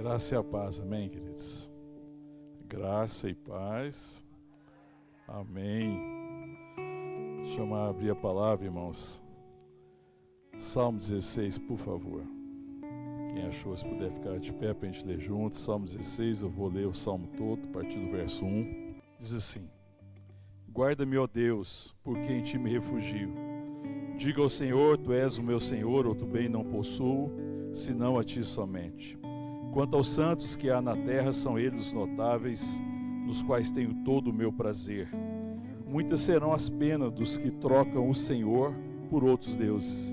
Graça e a paz, amém, queridos? Graça e paz, amém. Deixa eu abrir a palavra, irmãos. Salmo 16, por favor. Quem achou, se puder ficar de pé para a gente ler juntos. Salmo 16, eu vou ler o salmo todo, a partir do verso 1. Diz assim: Guarda-me, ó Deus, porque em ti me refugio. Diga ao Senhor, tu és o meu Senhor, outro bem não possuo, senão a ti somente. Quanto aos santos que há na terra, são eles os notáveis, nos quais tenho todo o meu prazer. Muitas serão as penas dos que trocam o Senhor por outros deuses.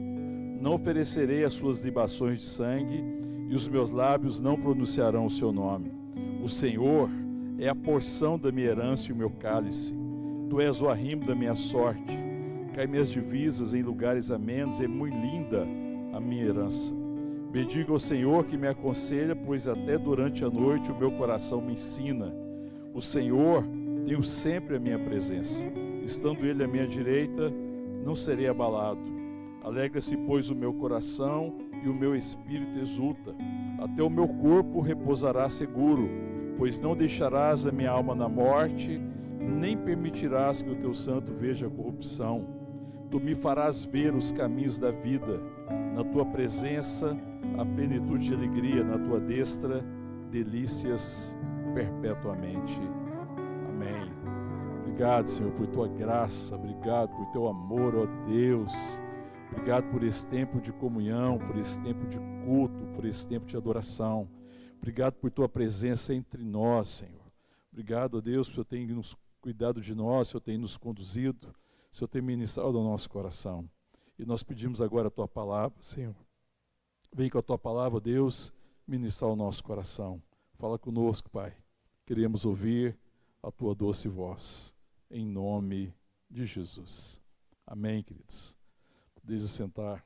Não oferecerei as suas libações de sangue, e os meus lábios não pronunciarão o seu nome. O Senhor é a porção da minha herança e o meu cálice. Tu és o arrimo da minha sorte. Cai minhas divisas em lugares amenos, é muito linda a minha herança. Bendiga ao Senhor que me aconselha, pois até durante a noite o meu coração me ensina. O Senhor tenho sempre a minha presença. Estando Ele à minha direita, não serei abalado. Alegra-se, pois, o meu coração e o meu espírito exulta. Até o meu corpo repousará seguro, pois não deixarás a minha alma na morte, nem permitirás que o teu santo veja a corrupção. Tu me farás ver os caminhos da vida. Na tua presença, a plenitude de alegria, na tua destra, delícias perpetuamente. Amém. Obrigado, Senhor, por tua graça, obrigado por teu amor, ó Deus. Obrigado por esse tempo de comunhão, por esse tempo de culto, por esse tempo de adoração. Obrigado por tua presença entre nós, Senhor. Obrigado, ó Deus, por o Senhor ter nos cuidado de nós, o Senhor tem nos conduzido, o Senhor tem ministrado ao nosso coração. E nós pedimos agora a tua palavra, Senhor. Vem com a tua palavra, Deus, ministrar o nosso coração. Fala conosco, Pai. Queremos ouvir a tua doce voz, em nome de Jesus. Amém, queridos. Podeis assentar.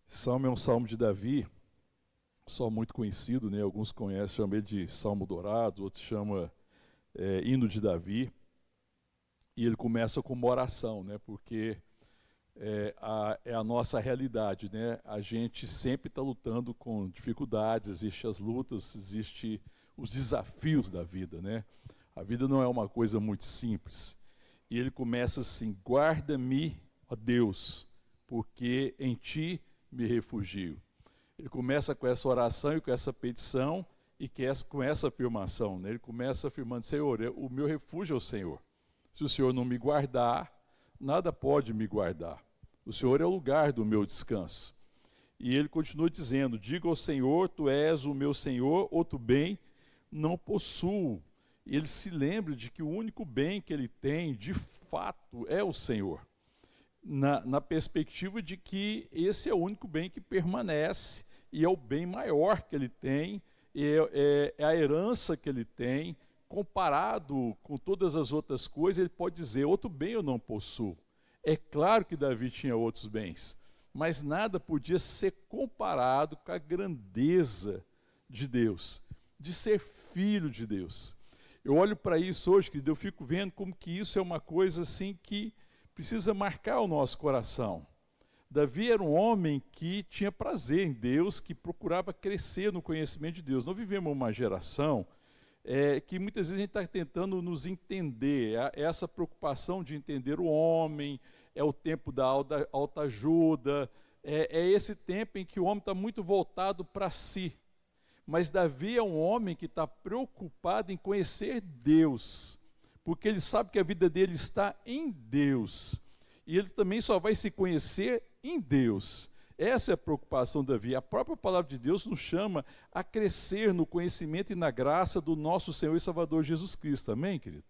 Salmo é um salmo de Davi, salmo muito conhecido, né? Alguns conhecem, chamam ele de Salmo Dourado, outros chamam Hino de Davi. E ele começa com uma oração, né? Porque é a nossa realidade, né? A gente sempre está lutando com dificuldades, existem as lutas, existem os desafios da vida, né? A vida não é uma coisa muito simples. E ele começa assim: guarda-me, ó Deus, porque em ti me refugio. Ele começa com essa oração e com essa petição e com essa afirmação, né? Ele começa afirmando: Senhor, o meu refúgio é o Senhor. Se o Senhor não me guardar, nada pode me guardar. O Senhor é o lugar do meu descanso. E ele continua dizendo: diga ao Senhor, tu és o meu Senhor, outro bem não possuo. Ele se lembra de que o único bem que ele tem, de fato, é o Senhor. Na perspectiva de que esse é o único bem que permanece, e é o bem maior que ele tem, é a herança que ele tem. Comparado com todas as outras coisas, ele pode dizer: outro bem eu não possuo. É claro que Davi tinha outros bens, mas nada podia ser comparado com a grandeza de Deus, de ser filho de Deus. Eu olho para isso hoje, querido, eu fico vendo como que isso é uma coisa assim que precisa marcar o nosso coração. Davi era um homem que tinha prazer em Deus, que procurava crescer no conhecimento de Deus. Nós vivemos uma geração que muitas vezes a gente está tentando nos entender, essa preocupação de entender o homem, é o tempo da autoajuda, é esse tempo em que o homem está muito voltado para si. Mas Davi é um homem que está preocupado em conhecer Deus, porque ele sabe que a vida dele está em Deus, e ele também só vai se conhecer em Deus. Essa é a preocupação de Davi. A própria palavra de Deus nos chama a crescer no conhecimento e na graça do nosso Senhor e Salvador Jesus Cristo. Amém, querido?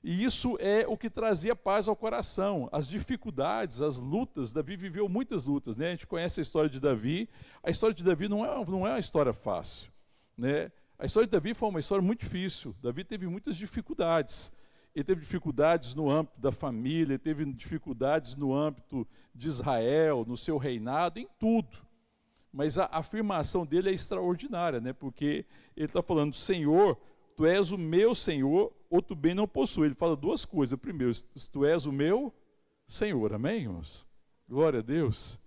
E isso é o que trazia paz ao coração. As dificuldades, as lutas, Davi viveu muitas lutas, né? A gente conhece a história de Davi. A história de Davi não é uma história fácil, né? A história de Davi foi uma história muito difícil. Davi teve muitas dificuldades. Ele teve dificuldades no âmbito da família, ele teve dificuldades no âmbito de Israel, no seu reinado, em tudo. Mas a afirmação dele é extraordinária, né? Porque ele está falando: Senhor, tu és o meu Senhor, outro bem não possui. Ele fala duas coisas. Primeiro, tu és o meu Senhor, amém, irmãos? Glória a Deus.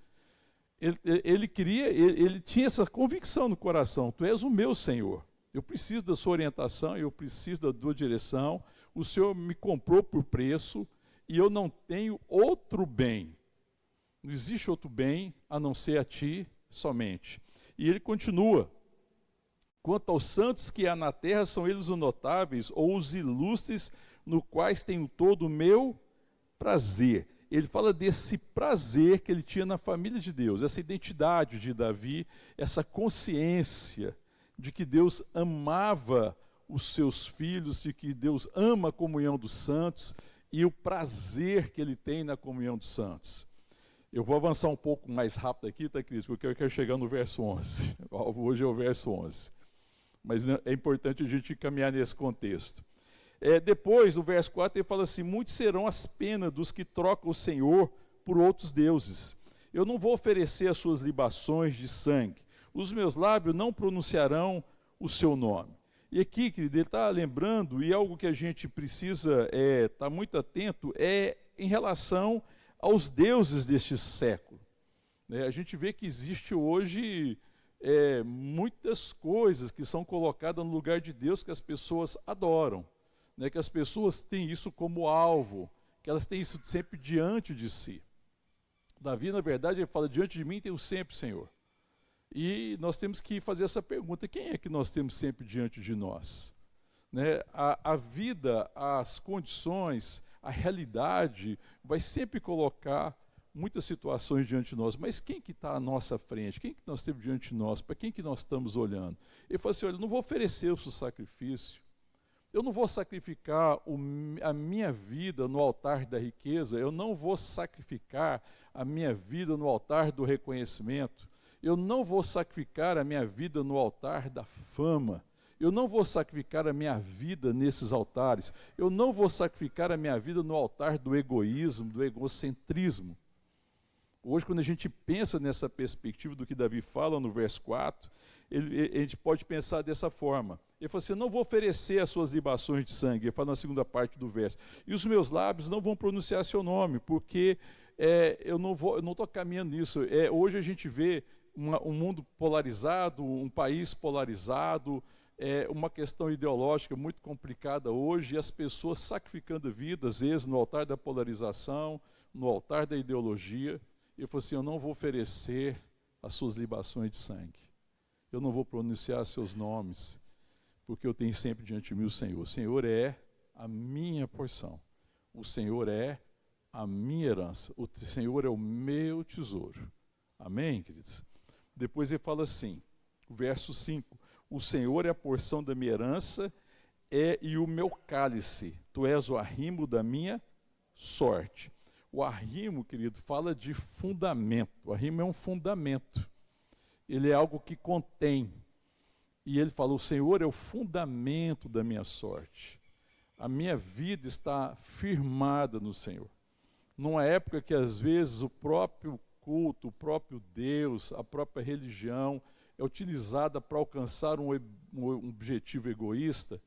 Ele tinha essa convicção no coração: tu és o meu Senhor, eu preciso da sua orientação, eu preciso da tua direção, o Senhor me comprou por preço e eu não tenho outro bem, não existe outro bem a não ser a ti somente. E ele continua: quanto aos santos que há na terra, são eles os notáveis ou os ilustres, no quais tenho todo o meu prazer. Ele fala desse prazer que ele tinha na família de Deus, essa identidade de Davi, essa consciência de que Deus amava os seus filhos, de que Deus ama a comunhão dos santos e o prazer que ele tem na comunhão dos santos. Eu vou avançar um pouco mais rápido aqui, tá, Cris? Porque eu quero chegar no verso 11. Hoje é o verso 11. Mas é importante a gente caminhar nesse contexto. Depois, no verso 4, ele fala assim: muitos serão as penas dos que trocam o Senhor por outros deuses. Eu não vou oferecer as suas libações de sangue. Os meus lábios não pronunciarão o seu nome. E aqui, querido, ele está lembrando, e algo que a gente precisa estar muito atento, é em relação aos deuses deste século. A gente vê que existe hoje muitas coisas que são colocadas no lugar de Deus que as pessoas adoram. Que as pessoas têm isso como alvo, que elas têm isso sempre diante de si. Davi, na verdade, ele fala: diante de mim tenho sempre, Senhor. E nós temos que fazer essa pergunta: quem é que nós temos sempre diante de nós? A vida, as condições, a realidade vai sempre colocar muitas situações diante de nós, mas quem que está à nossa frente? Quem que nós temos diante de nós? Para quem que nós estamos olhando? Ele fala assim: olha, eu não vou oferecer o seu sacrifício, eu não vou sacrificar a minha vida no altar da riqueza, eu não vou sacrificar a minha vida no altar do reconhecimento, eu não vou sacrificar a minha vida no altar da fama, eu não vou sacrificar a minha vida nesses altares, eu não vou sacrificar a minha vida no altar do egoísmo, do egocentrismo. Hoje, quando a gente pensa nessa perspectiva do que Davi fala no verso 4, a gente pode pensar dessa forma. Ele fala assim: eu não vou oferecer as suas libações de sangue. Ele fala na segunda parte do verso: e os meus lábios não vão pronunciar seu nome, porque eu não estou caminhando nisso. Hoje a gente vê um mundo polarizado, um país polarizado, uma questão ideológica muito complicada hoje, e as pessoas sacrificando vidas, às vezes, no altar da polarização, no altar da ideologia. Ele falou assim: eu não vou oferecer as suas libações de sangue, eu não vou pronunciar seus nomes, porque eu tenho sempre diante de mim o Senhor. O Senhor é a minha porção, o Senhor é a minha herança, o Senhor é o meu tesouro. Amém, queridos? Depois ele fala assim, o verso 5: o Senhor é a porção da minha herança e o meu cálice, tu és o arrimo da minha sorte. O arrimo, querido, fala de fundamento. O arrimo é um fundamento, ele é algo que contém. E ele fala: o Senhor é o fundamento da minha sorte. A minha vida está firmada no Senhor. Numa época que às vezes o próprio culto, o próprio Deus, a própria religião é utilizada para alcançar um objetivo egoísta,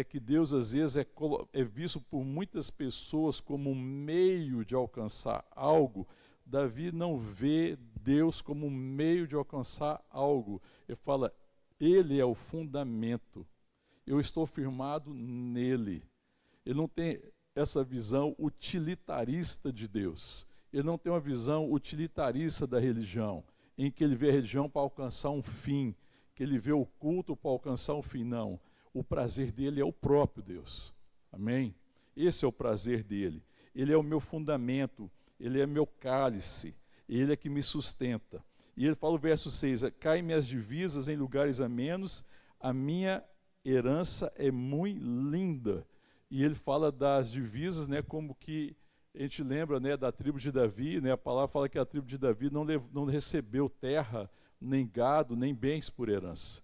que Deus às vezes é visto por muitas pessoas como um meio de alcançar algo. Davi não vê Deus como um meio de alcançar algo. Ele fala: Ele é o fundamento, eu estou firmado nele. Ele não tem essa visão utilitarista de Deus, ele não tem uma visão utilitarista da religião, em que ele vê a religião para alcançar um fim, que ele vê o culto para alcançar um fim. Não, o prazer dele é o próprio Deus. Amém? Esse é o prazer dele. Ele é o meu fundamento, ele é meu cálice, ele é que me sustenta. E ele fala o verso 6, caem minhas divisas em lugares amenos, a minha herança é muito linda. E ele fala das divisas, como que a gente lembra, da tribo de Davi, a palavra fala que a tribo de Davi não recebeu terra, nem gado, nem bens por herança.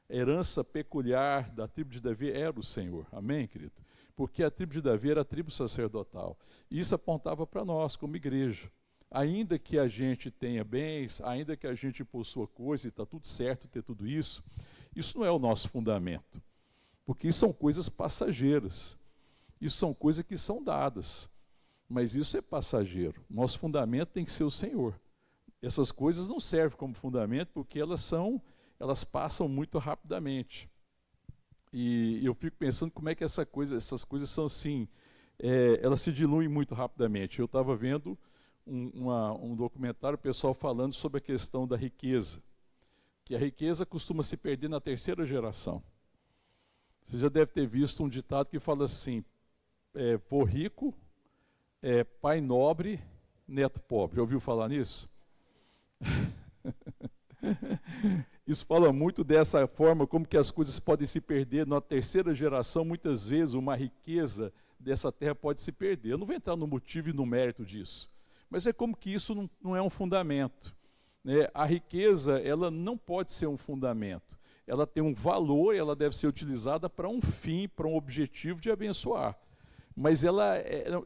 A herança peculiar da tribo de Davi era o Senhor. Amém, querido? Porque a tribo de Davi era a tribo sacerdotal. E isso apontava para nós, como igreja. Ainda que a gente tenha bens, ainda que a gente possua coisas, e está tudo certo ter tudo isso, isso não é o nosso fundamento. Porque isso são coisas passageiras. Isso são coisas que são dadas. Mas isso é passageiro. Nosso fundamento tem que ser o Senhor. essas coisas não servem como fundamento porque elas passam muito rapidamente. E eu fico pensando como é que essas coisas são assim, elas se diluem muito rapidamente. Eu estava vendo um documentário, o pessoal falando sobre a questão da riqueza, que a riqueza costuma se perder na terceira geração. Você já deve ter visto um ditado que fala assim, vô rico, pai nobre, neto pobre. Já ouviu falar nisso? Isso fala muito dessa forma, como que as coisas podem se perder na terceira geração. Muitas vezes uma riqueza dessa terra pode se perder. Eu não vou entrar no motivo e no mérito disso, mas é como que isso não é um fundamento, né? A riqueza, ela não pode ser um fundamento. Ela tem um valor, ela deve ser utilizada para um fim, para um objetivo de abençoar. Mas ela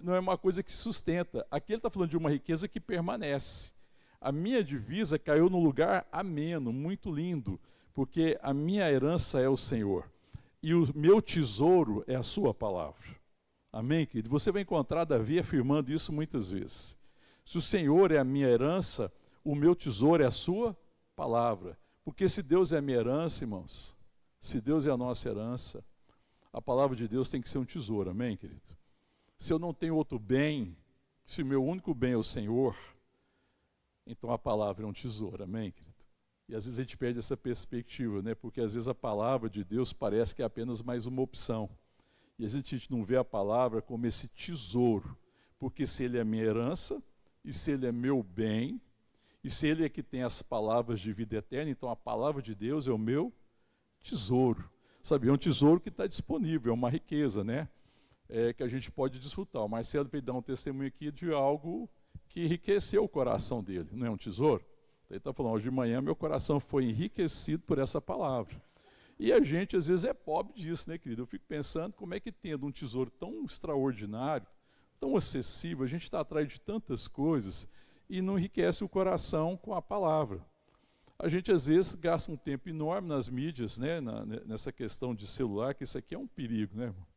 não é uma coisa que sustenta. Aqui ele está falando de uma riqueza que permanece. A minha divisa caiu num lugar ameno, muito lindo, porque a minha herança é o Senhor. E o meu tesouro é a sua palavra. Amém, querido? Você vai encontrar Davi afirmando isso muitas vezes. Se o Senhor é a minha herança, o meu tesouro é a sua palavra. Porque se Deus é a minha herança, irmãos, se Deus é a nossa herança, a palavra de Deus tem que ser um tesouro. Amém, querido? Se eu não tenho outro bem, se o meu único bem é o Senhor, então a palavra é um tesouro, amém, querido? E às vezes a gente perde essa perspectiva, né? Porque às vezes a palavra de Deus parece que é apenas mais uma opção. E às vezes a gente não vê a palavra como esse tesouro, porque se ele é minha herança, e se ele é meu bem, e se ele é que tem as palavras de vida eterna, então a palavra de Deus é o meu tesouro. Sabe, é um tesouro que está disponível, é uma riqueza, né? Que a gente pode desfrutar. O Marcelo veio dar um testemunho aqui de algo que enriqueceu o coração dele, não é um tesouro? Ele está falando, hoje de manhã meu coração foi enriquecido por essa palavra. E a gente às vezes é pobre disso, né, querido? Eu fico pensando como é que tendo um tesouro tão extraordinário, tão acessível, a gente está atrás de tantas coisas e não enriquece o coração com a palavra. A gente às vezes gasta um tempo enorme nas mídias, né, nessa questão de celular, que isso aqui é um perigo, né, irmão?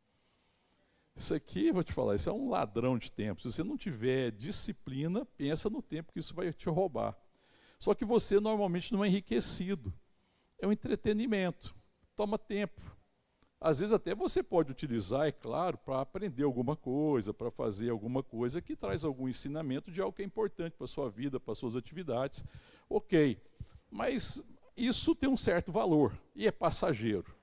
Isso aqui, vou te falar, isso é um ladrão de tempo. Se você não tiver disciplina, pensa no tempo que isso vai te roubar. Só que você normalmente não é enriquecido. É um entretenimento. Toma tempo. Às vezes até você pode utilizar, é claro, para aprender alguma coisa, para fazer alguma coisa que traz algum ensinamento de algo que é importante para a sua vida, para as suas atividades. Ok, mas isso tem um certo valor e é passageiro.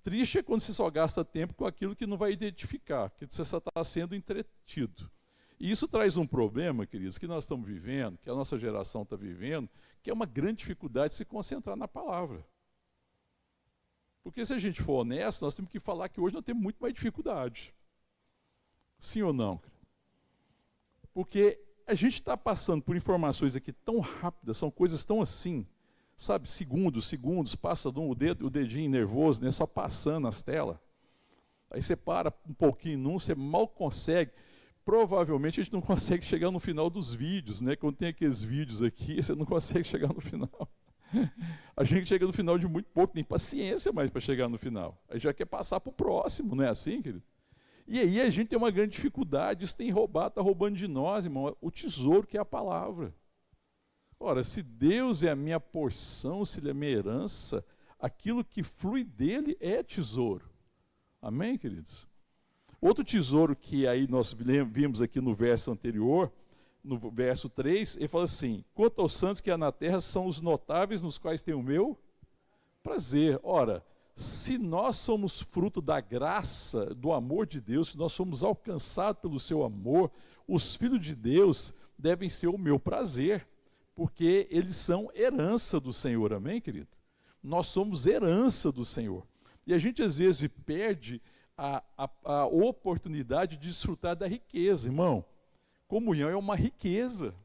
Triste é quando você só gasta tempo com aquilo que não vai identificar, que você só está sendo entretido. E isso traz um problema, queridos, que nós estamos vivendo, que a nossa geração está vivendo, que é uma grande dificuldade de se concentrar na palavra. Porque se a gente for honesto, nós temos que falar que hoje nós temos muito mais dificuldade. Sim ou não? Porque a gente está passando por informações aqui tão rápidas, são coisas tão assim, sabe, segundos, passa o dedinho nervoso, né, só passando as telas. Aí você para um pouquinho você mal consegue. Provavelmente a gente não consegue chegar no final dos vídeos, né? Quando tem aqueles vídeos aqui, você não consegue chegar no final. A gente chega no final de muito pouco, nem paciência mais para chegar no final. Aí já quer passar para o próximo, não é assim, querido? E aí a gente tem uma grande dificuldade, isso tem roubado, está roubando de nós, irmão, o tesouro que é a palavra. Ora, se Deus é a minha porção, se Ele é a minha herança, aquilo que flui dele é tesouro. Amém, queridos? Outro tesouro que aí nós vimos aqui no verso anterior, no verso 3, ele fala assim, quanto aos santos que há na terra são os notáveis nos quais tem o meu prazer. Ora, se nós somos fruto da graça, do amor de Deus, se nós somos alcançados pelo seu amor, os filhos de Deus devem ser o meu prazer, porque eles são herança do Senhor, amém, querido? Nós somos herança do Senhor. E a gente às vezes perde a oportunidade de desfrutar da riqueza, irmão. Comunhão é uma riqueza.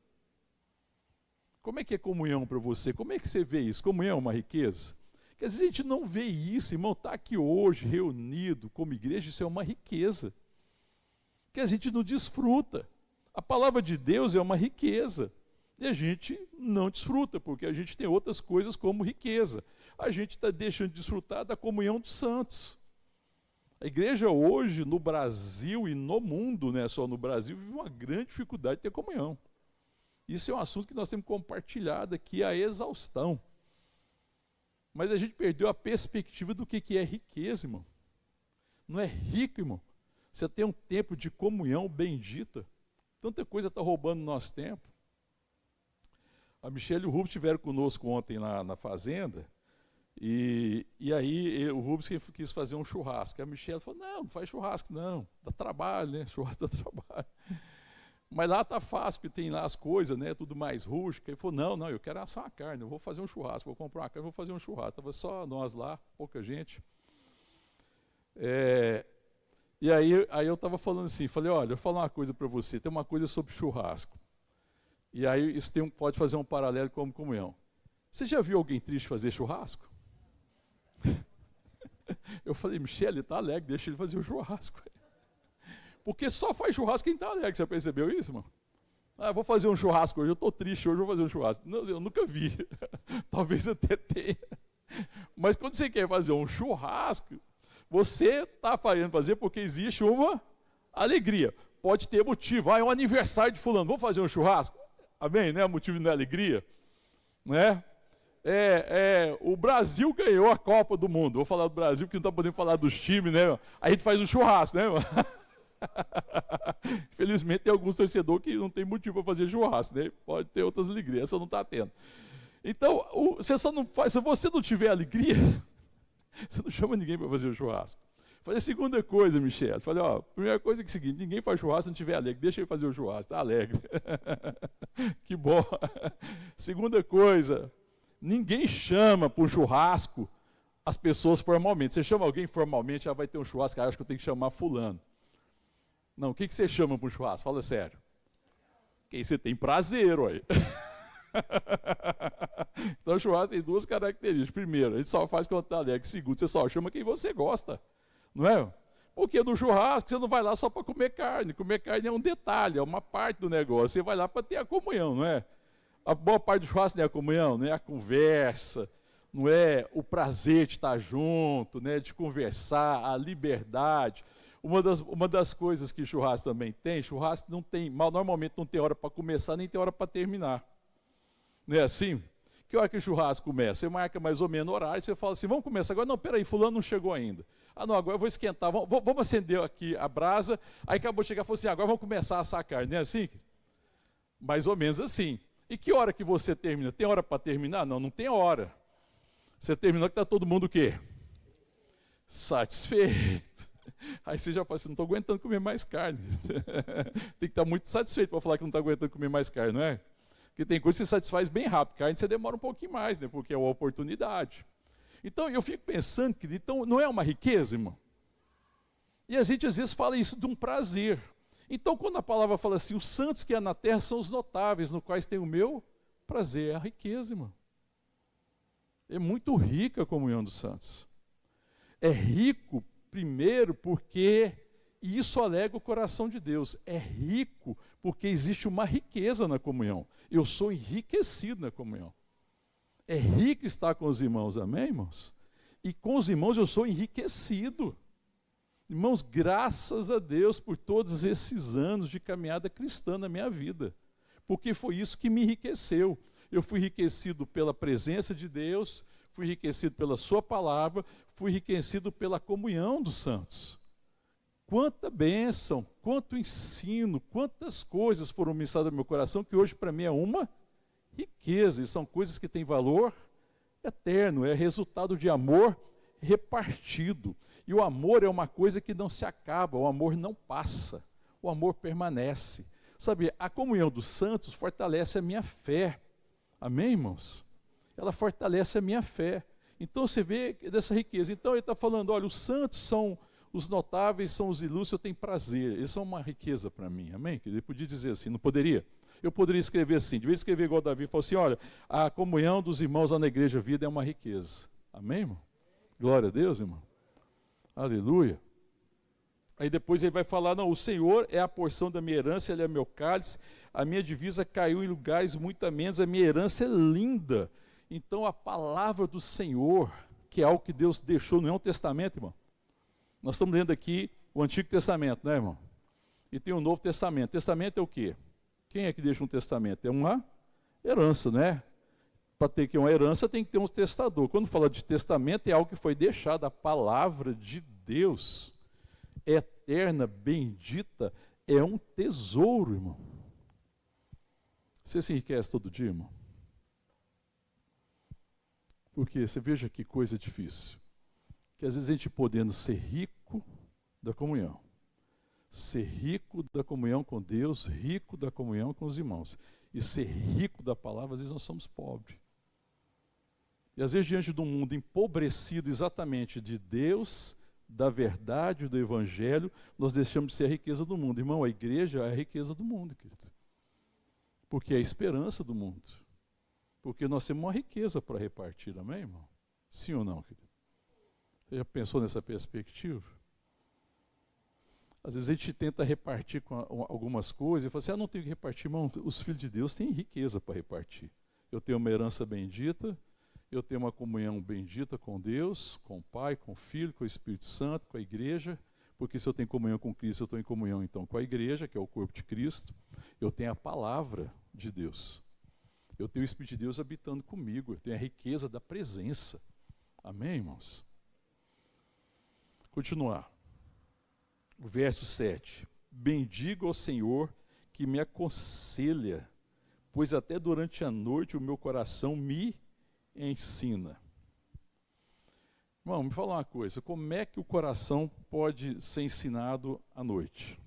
Como é que é comunhão para você? Como é que você vê isso? Comunhão é uma riqueza? Porque às vezes a gente não vê isso, irmão, está aqui hoje, reunido como igreja, isso é uma riqueza. Que a gente não desfruta. A palavra de Deus é uma riqueza. E a gente não desfruta, porque a gente tem outras coisas como riqueza. A gente está deixando de desfrutar da comunhão dos santos. A igreja hoje, no Brasil e no mundo, não é só no Brasil, vive uma grande dificuldade de ter comunhão. Isso é um assunto que nós temos compartilhado aqui a exaustão. Mas a gente perdeu a perspectiva do que é riqueza, irmão. Não é rico, irmão. Você tem um tempo de comunhão bendita. Tanta coisa está roubando nosso tempo. A Michelle e o Rubens estiveram conosco ontem lá na fazenda. E aí o Rubens quis fazer um churrasco. A Michelle falou, não faz churrasco não. Dá trabalho, né? Churrasco dá trabalho. Mas lá está fácil, porque tem lá as coisas, né? Tudo mais rústico. Ele falou, não, eu quero assar uma carne, eu vou fazer um churrasco, vou comprar uma carne, vou fazer um churrasco. Estava só nós lá, pouca gente. E aí eu estava falando assim, falei, olha, eu vou falar uma coisa para você, tem uma coisa sobre churrasco. E aí isso pode fazer um paralelo com comunhão. Você já viu alguém triste fazer churrasco? Eu falei, Michele, está alegre, deixa ele fazer o churrasco. Porque só faz churrasco quem está alegre, você percebeu isso, irmão? Eu vou fazer um churrasco hoje, eu estou triste hoje, eu vou fazer um churrasco. Não, eu nunca vi, talvez até tenha. Mas quando você quer fazer um churrasco, você está querendo fazer porque existe uma alegria. Pode ter motivo, é um aniversário de fulano, vamos fazer um churrasco? Amém? Não é motivo de alegria? Não é? O Brasil ganhou a Copa do Mundo. Vou falar do Brasil porque não está podendo falar dos times, né? Aí a gente faz um churrasco, né? Infelizmente tem alguns torcedores que não tem motivo para fazer churrasco, né? Pode ter outras alegrias, essa não está tendo. Então, você só não faz, se você não tiver alegria, você não chama ninguém para fazer o churrasco. Falei, a segunda coisa, Michele, falei, primeira coisa é que é o seguinte, ninguém faz churrasco se não estiver alegre, deixa ele fazer o churrasco, está alegre. Que bom. Segunda coisa, ninguém chama para um churrasco as pessoas formalmente. Você chama alguém formalmente, vai ter um churrasco, acho que eu tenho que chamar fulano. Não, o que você chama para um churrasco? Fala sério. Quem você tem prazer, ué. Então o churrasco tem duas características. Primeiro, a gente só faz quando está alegre. Segundo, você só chama quem você gosta. Não é? Porque no churrasco você não vai lá só para comer carne. Comer carne é um detalhe, é uma parte do negócio. Você vai lá para ter a comunhão, não é? A boa parte do churrasco não é a comunhão, não é a conversa, não é o prazer de estar junto, né? De conversar, a liberdade. Uma das coisas que churrasco também tem, churrasco não tem, normalmente não tem hora para começar, nem tem hora para terminar. Não é assim? Que hora que o churrasco começa? Você marca mais ou menos o horário, você fala assim, vamos começar agora? Não, peraí, fulano não chegou ainda. Não, agora eu vou esquentar, vamos acender aqui a brasa, aí acabou de chegar e falou assim, agora vamos começar a assar a carne, não é assim? Mais ou menos assim. E que hora que você termina? Tem hora para terminar? Não, não tem hora. Você terminou que está todo mundo o quê? Satisfeito. Aí você já fala assim, não estou aguentando comer mais carne. Tem que estar muito satisfeito para falar que não está aguentando comer mais carne, não é? Porque tem coisa que você satisfaz bem rápido. Carne você demora um pouquinho mais, né? Porque é uma oportunidade. Então eu fico pensando que então, não é uma riqueza, irmão? E a gente às vezes fala isso de um prazer. Então quando a palavra fala assim, os santos que há na terra são os notáveis, no quais tem o meu prazer, é a riqueza, irmão. É muito rica a comunhão dos santos. É rico, primeiro, porque isso alega o coração de Deus. É rico porque existe uma riqueza na comunhão. Eu sou enriquecido na comunhão. É rico estar com os irmãos, amém, irmãos? E com os irmãos eu sou enriquecido. Irmãos, graças a Deus por todos esses anos de caminhada cristã na minha vida. Porque foi isso que me enriqueceu. Eu fui enriquecido pela presença de Deus, fui enriquecido pela sua palavra, fui enriquecido pela comunhão dos santos. Quanta bênção, quanto ensino, quantas coisas foram ministradas no meu coração, que hoje para mim é uma riqueza, e são coisas que têm valor eterno, é resultado de amor repartido. E o amor é uma coisa que não se acaba, o amor não passa, o amor permanece. Sabe, a comunhão dos santos fortalece a minha fé. Amém, irmãos? Ela fortalece a minha fé. Então você vê dessa riqueza. Então ele está falando, olha, os santos são os notáveis, são os ilustres, eu tenho prazer. Eles são uma riqueza para mim, amém? Ele podia dizer assim, não poderia? Eu poderia escrever assim, devia escrever igual Davi, falou assim, olha, a comunhão dos irmãos lá na igreja vida é uma riqueza. Amém, irmão? Glória a Deus, irmão. Aleluia. Aí depois ele vai falar, não, o Senhor é a porção da minha herança, Ele é meu cálice, a minha divisa caiu em lugares muito amenos, a minha herança é linda. Então a palavra do Senhor, que é algo que Deus deixou, não é um testamento, irmão. Nós estamos lendo aqui o Antigo Testamento, né, irmão? E tem o Novo Testamento. Testamento é o quê? Quem é que deixa um testamento? É uma herança, né? Para ter que uma herança tem que ter um testador. Quando fala de testamento é algo que foi deixado, a palavra de Deus, eterna, bendita, é um tesouro, irmão. Você se enriquece todo dia, irmão? Porque você veja que coisa difícil. Que às vezes a gente podendo ser rico da comunhão, ser rico da comunhão com Deus, rico da comunhão com os irmãos, e ser rico da palavra, às vezes nós somos pobres. E às vezes diante de um mundo empobrecido exatamente de Deus, da verdade, do evangelho, nós deixamos de ser a riqueza do mundo. Irmão, a igreja é a riqueza do mundo, querido. Porque é a esperança do mundo. Porque nós temos uma riqueza para repartir, amém, irmão? Sim ou não, querido? Você já pensou nessa perspectiva? Às vezes a gente tenta repartir com algumas coisas e fala assim, não tenho que repartir, irmão, os filhos de Deus têm riqueza para repartir. Eu tenho uma herança bendita, eu tenho uma comunhão bendita com Deus, com o Pai, com o Filho, com o Espírito Santo, com a igreja, porque se eu tenho comunhão com Cristo, eu estou em comunhão então com a igreja, que é o corpo de Cristo. Eu tenho a palavra de Deus. Eu tenho o Espírito de Deus habitando comigo, eu tenho a riqueza da presença. Amém, irmãos? Continuar. O verso 7. Bendigo ao Senhor que me aconselha, pois até durante a noite o meu coração me ensina. Irmão, me fala uma coisa, como é que o coração pode ser ensinado à noite?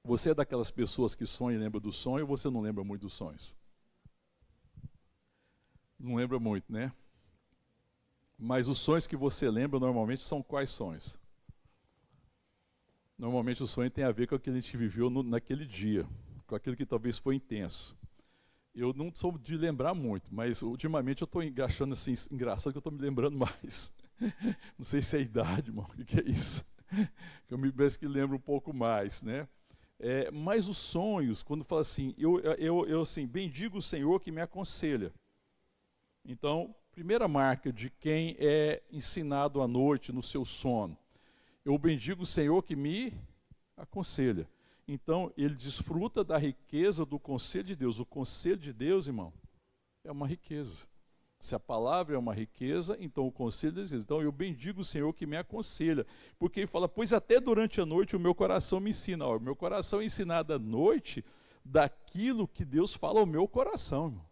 Você é daquelas pessoas que sonham e lembra do sonho, ou você não lembra muito dos sonhos? Não lembra muito, né? Mas os sonhos que você lembra normalmente são quais sonhos? Normalmente o sonho tem a ver com aquilo que a gente viveu naquele dia, com aquilo que talvez foi intenso. Eu não sou de lembrar muito, mas ultimamente eu estou achando assim, engraçado que eu estou me lembrando mais. Não sei se é a idade, irmão, o que é isso? Eu me parece que lembro um pouco mais, né? Mas os sonhos, quando fala assim, eu assim, bendigo o Senhor que me aconselha. Então, primeira marca de quem é ensinado à noite no seu sono. Eu bendigo o Senhor que me aconselha. Então, ele desfruta da riqueza do conselho de Deus. O conselho de Deus, irmão, é uma riqueza. Se a palavra é uma riqueza, então o conselho de Deus. Então, eu bendigo o Senhor que me aconselha. Porque ele fala, pois até durante a noite o meu coração me ensina. O meu coração é ensinado à noite daquilo que Deus fala ao meu coração, irmão.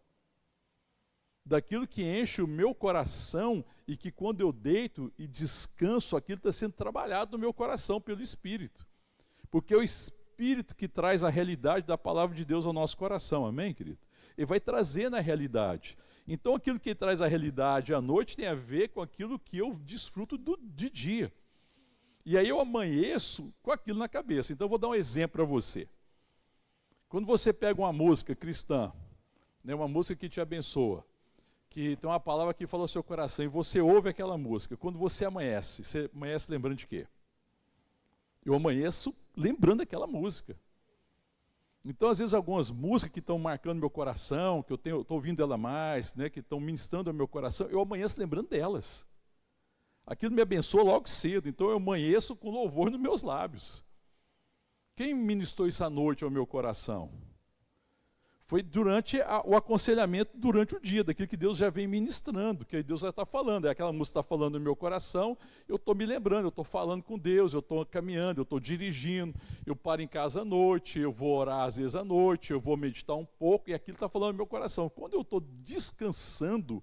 Daquilo que enche o meu coração e que quando eu deito e descanso, aquilo está sendo trabalhado no meu coração pelo Espírito. Porque é o Espírito que traz a realidade da palavra de Deus ao nosso coração, amém, querido? Ele vai trazer na realidade. Então aquilo que traz a realidade à noite tem a ver com aquilo que eu desfruto de dia. E aí eu amanheço com aquilo na cabeça. Então eu vou dar um exemplo para você. Quando você pega uma música cristã, né, uma música que te abençoa, que tem uma palavra que fala ao seu coração, e você ouve aquela música, quando você amanhece lembrando de quê? Eu amanheço lembrando daquela música. Então, às vezes, algumas músicas que estão marcando meu coração, que eu estou ouvindo ela mais, né, que estão ministrando ao meu coração, eu amanheço lembrando delas. Aquilo me abençoa logo cedo, então eu amanheço com louvor nos meus lábios. Quem ministrou isso à noite ao meu coração? Foi durante o aconselhamento durante o dia, daquilo que Deus já vem ministrando, que Deus já está falando. Aquela música está falando no meu coração, eu estou me lembrando, eu estou falando com Deus, eu estou caminhando, eu estou dirigindo, eu paro em casa à noite, eu vou orar às vezes à noite, eu vou meditar um pouco, e aquilo está falando no meu coração. Quando eu estou descansando,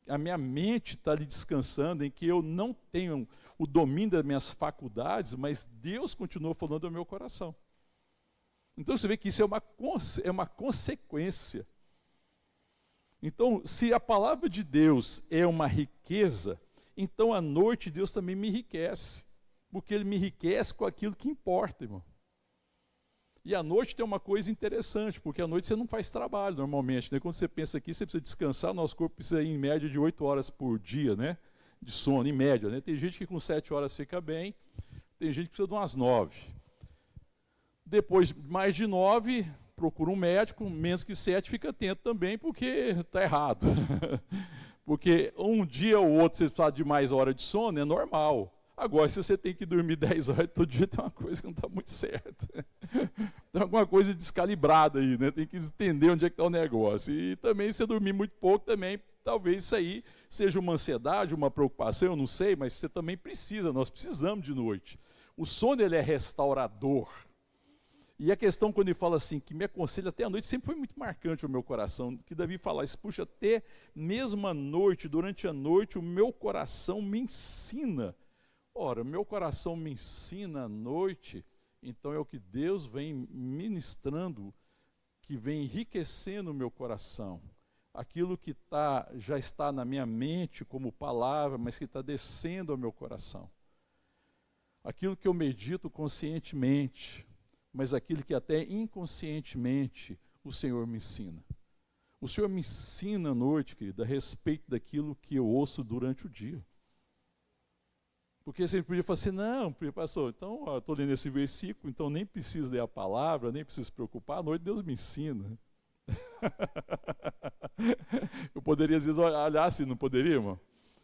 a minha mente está ali descansando, em que eu não tenho o domínio das minhas faculdades, mas Deus continua falando no meu coração. Então você vê que isso é uma consequência. Então, se a palavra de Deus é uma riqueza, então à noite Deus também me enriquece. Porque Ele me enriquece com aquilo que importa, irmão. E à noite tem uma coisa interessante, porque à noite você não faz trabalho normalmente, né? Quando você pensa aqui, você precisa descansar, nosso corpo precisa ir em média de 8 horas por dia, né? De sono, em média, né? Tem gente que com 7 horas fica bem, tem gente que precisa de umas 9. Depois, mais de 9, procura um médico, menos que 7, fica atento também, porque está errado. Porque um dia ou outro você precisa de mais hora de sono, é normal. Agora, se você tem que dormir 10 horas todo dia, tem uma coisa que não está muito certa. Tem alguma coisa descalibrada aí, né? Tem que entender onde é que está o negócio. E também, se dormir muito pouco, também, talvez isso aí seja uma ansiedade, uma preocupação, eu não sei, mas você também precisa, nós precisamos de noite. O sono, ele é restaurador. E a questão, quando ele fala assim, que me aconselha até a noite, sempre foi muito marcante o meu coração, que Davi fala isso, puxa, até mesmo à noite, durante a noite, o meu coração me ensina. Ora, meu coração me ensina à noite, então é o que Deus vem ministrando, que vem enriquecendo o meu coração. Aquilo que já está na minha mente como palavra, mas que está descendo ao meu coração. Aquilo que eu medito conscientemente, mas aquilo que até inconscientemente o Senhor me ensina. O Senhor me ensina à noite, querido, a respeito daquilo que eu ouço durante o dia. Porque você podia falar assim, não, pastor, então eu estou lendo esse versículo, então nem preciso ler a palavra, nem preciso se preocupar, à noite Deus me ensina. Eu poderia às vezes olhar assim, não poderia, irmão?